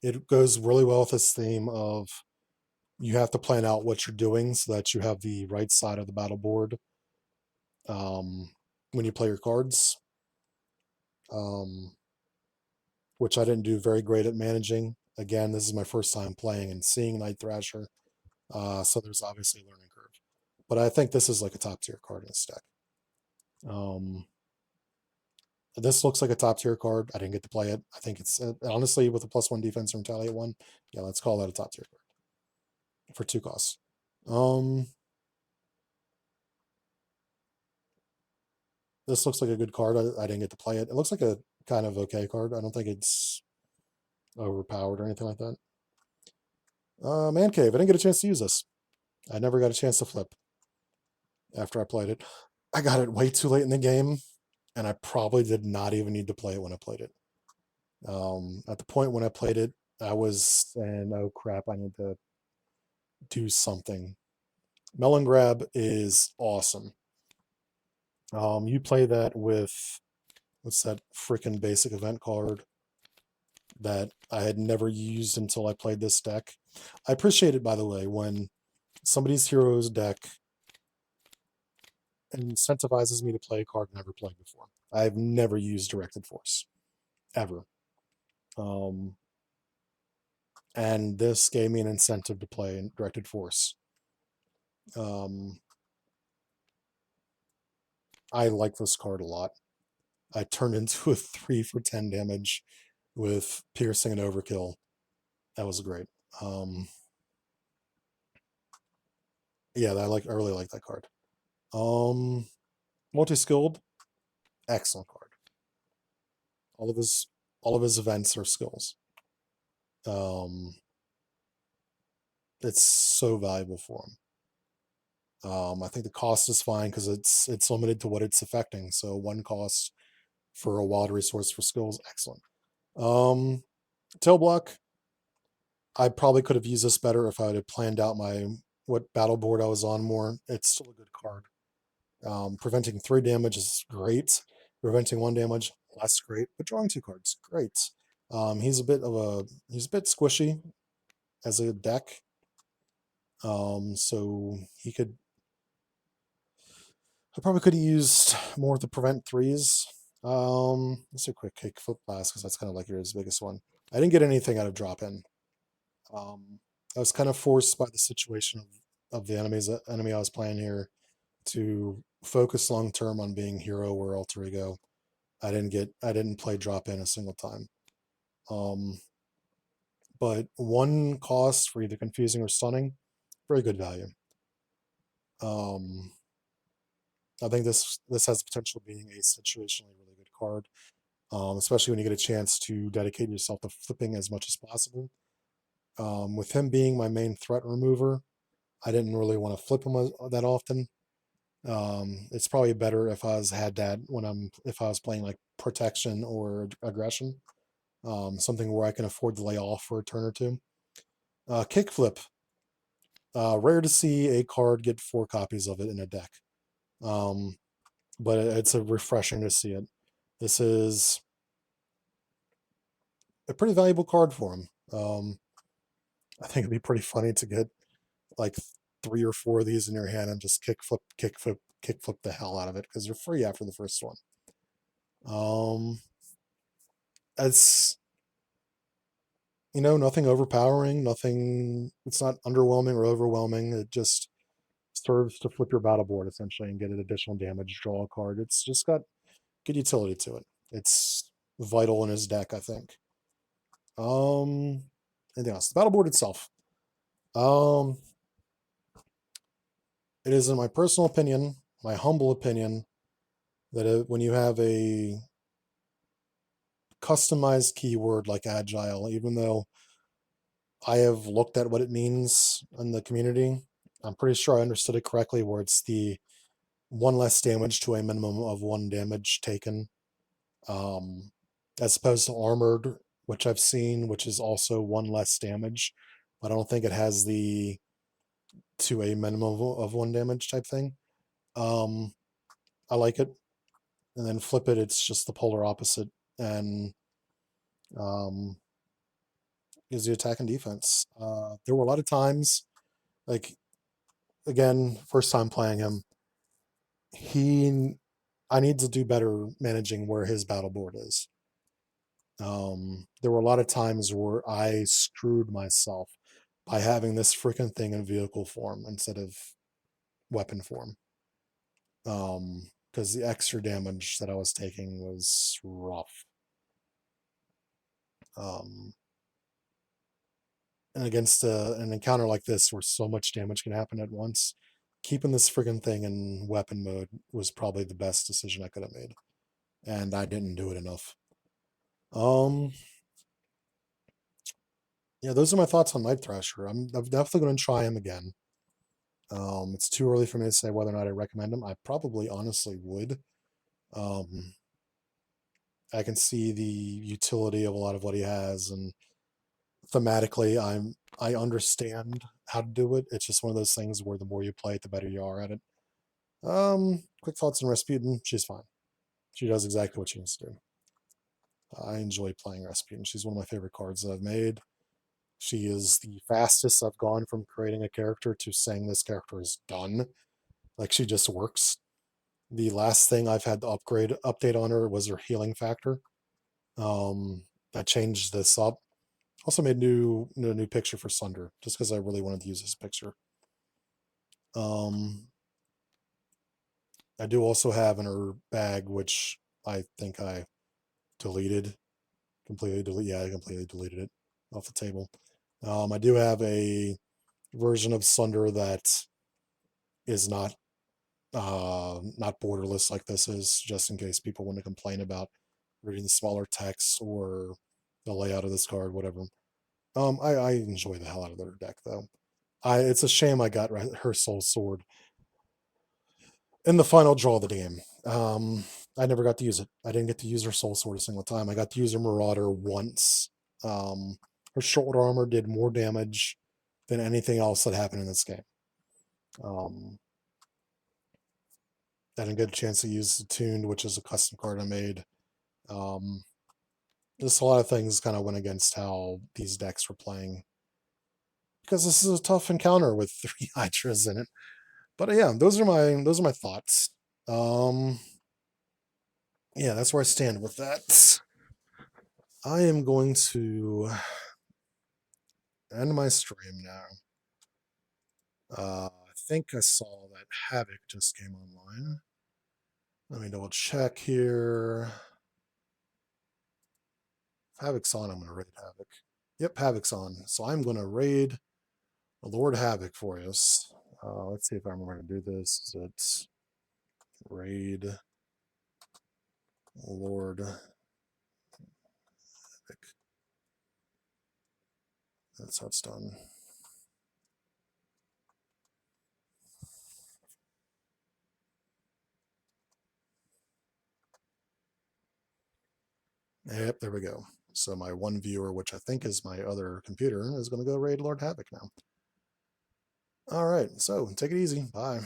Speaker 1: It goes really well with this theme of you have to plan out what you're doing so that you have the right side of the battle board when you play your cards, which I didn't do very great at managing. Again, this is my first time playing and seeing Night Thrasher, so there's obviously a learning curve. But I think this is like a top tier card in this deck. This looks like a top tier card. I didn't get to play it. I think it's honestly with a +1 defense or retaliate 1. Yeah, let's call that a top tier card for 2 costs. This looks like a good card. I didn't get to play it. It looks like a kind of okay card. I don't think it's overpowered or anything like that. Man Cave. I didn't get a chance to use this. I never got a chance to flip after I played it. I got it way too late in the game, and I probably did not even need to play it when I played it. At the point when I played it, I was saying, oh crap, I need to do something. Melon Grab is awesome. You play that with, what's that freaking basic event card that I had never used until I played this deck. I appreciate it, by the way, when somebody's hero's deck incentivizes me to play a card I never played before. I've never used Directed Force, ever. And this gave me an incentive to play Directed Force. I like this card a lot. I turned into a 3 for 10 damage with piercing and overkill. That was great. Yeah, I really like that card. Multi-skilled, excellent card. All of his events are skills. It's so valuable for him. I think the cost is fine because it's limited to what it's affecting. So 1 cost for a wild resource for skills, excellent. Tail block. I probably could have used this better if I had planned out what battle board I was on more. It's still a good card. Preventing 3 damage is great. Preventing 1 damage, less great. But drawing 2 cards, great. He's a bit squishy as a deck. So I probably could have used more of the prevent 3s. Let's do a quick kick flip blast because that's kind of like his biggest one. I didn't get anything out of drop in. I was kind of forced by the situation of the enemy I was playing here to focus long term on being hero or alter ego. I didn't play drop in a single time. But 1 cost for either confusing or stunning, very good value. I think this has the potential of being a situationally really good card, especially when you get a chance to dedicate yourself to flipping as much as possible. With him being my main threat remover, I didn't really want to flip him that often. It's probably better if I had that if I was playing like protection or aggression, something where I can afford to lay off for a turn or two. Kickflip. Rare to see a card get 4 copies of it in a deck. But it's a refreshing to see it. This is a pretty valuable card for him. I think it'd be pretty funny to get like 3 or 4 of these in your hand and just kickflip the hell out of it because you're free after the first one. It's nothing overpowering, nothing. It's not underwhelming or overwhelming. It just serves to flip your battle board essentially and get an additional damage, draw a card. It's just got good utility to it. It's vital in his deck, I think. Anything else? The battle board itself. It is, in my personal opinion, my humble opinion, that when you have a customized keyword like agile, even though I have looked at what it means in the community, I'm pretty sure I understood it correctly, where it's the 1 less damage to a minimum of 1 damage taken, as opposed to armored, which I've seen, which is also 1 less damage. But I don't think it has the to a minimum of 1 damage type thing. I like it. And then flip it, it's just the polar opposite, and gives you attack and defense. There were a lot of times, like, again, first time playing him, I need to do better managing where his battle board is. There were a lot of times where I screwed myself by having this freaking thing in vehicle form instead of weapon form. Because the extra damage that I was taking was rough. And against an encounter like this where so much damage can happen at once, keeping this friggin' thing in weapon mode was probably the best decision I could have made. And I didn't do it enough. Yeah, those are my thoughts on Night Thrasher. I'm definitely going to try him again. It's too early for me to say whether or not I recommend him. I probably honestly would. I can see the utility of a lot of what he has, and thematically, I understand how to do it. It's just one of those things where the more you play it, the better you are at it. Quick thoughts on Rasputin. She's fine. She does exactly what she needs to do. I enjoy playing Rasputin. She's one of my favorite cards that I've made. She is the fastest I've gone from creating a character to saying this character is done. Like, she just works. The last thing I've had to update on her was her healing factor. I changed this up. Also made a new picture for Sunder, just because I really wanted to use this picture. I do also have in her bag, which I think I deleted. Yeah, I completely deleted it off the table. I do have a version of Sunder that is not borderless like this is, just in case people want to complain about reading the smaller text or the layout of this card, whatever. I enjoy the hell out of their deck though. It's a shame I got her Soul Sword in the final draw of the game. I never got to use it. I didn't get to use her Soul Sword a single time. I got to use her Marauder once. Her shoulder armor did more damage than anything else that happened in this game. I didn't get a chance to use the Tuned, which is a custom card I made. Just a lot of things kind of went against how these decks were playing, because this is a tough encounter with 3 Hydras in it. But yeah, those are my thoughts. Yeah, that's where I stand with that. I am going to end my stream now. I think I saw that Havoc just came online. Let me double check here. If Havoc's on, I'm going to raid Havoc. Yep, Havoc's on. So I'm going to raid Lord Havoc for us. Let's see if I remember to do this. Is it raid Lord Havoc. That's how it's done. Yep, there we go. So my one viewer, which I think is my other computer, is going to go raid Lord Havoc now. All right, so take it easy. Bye.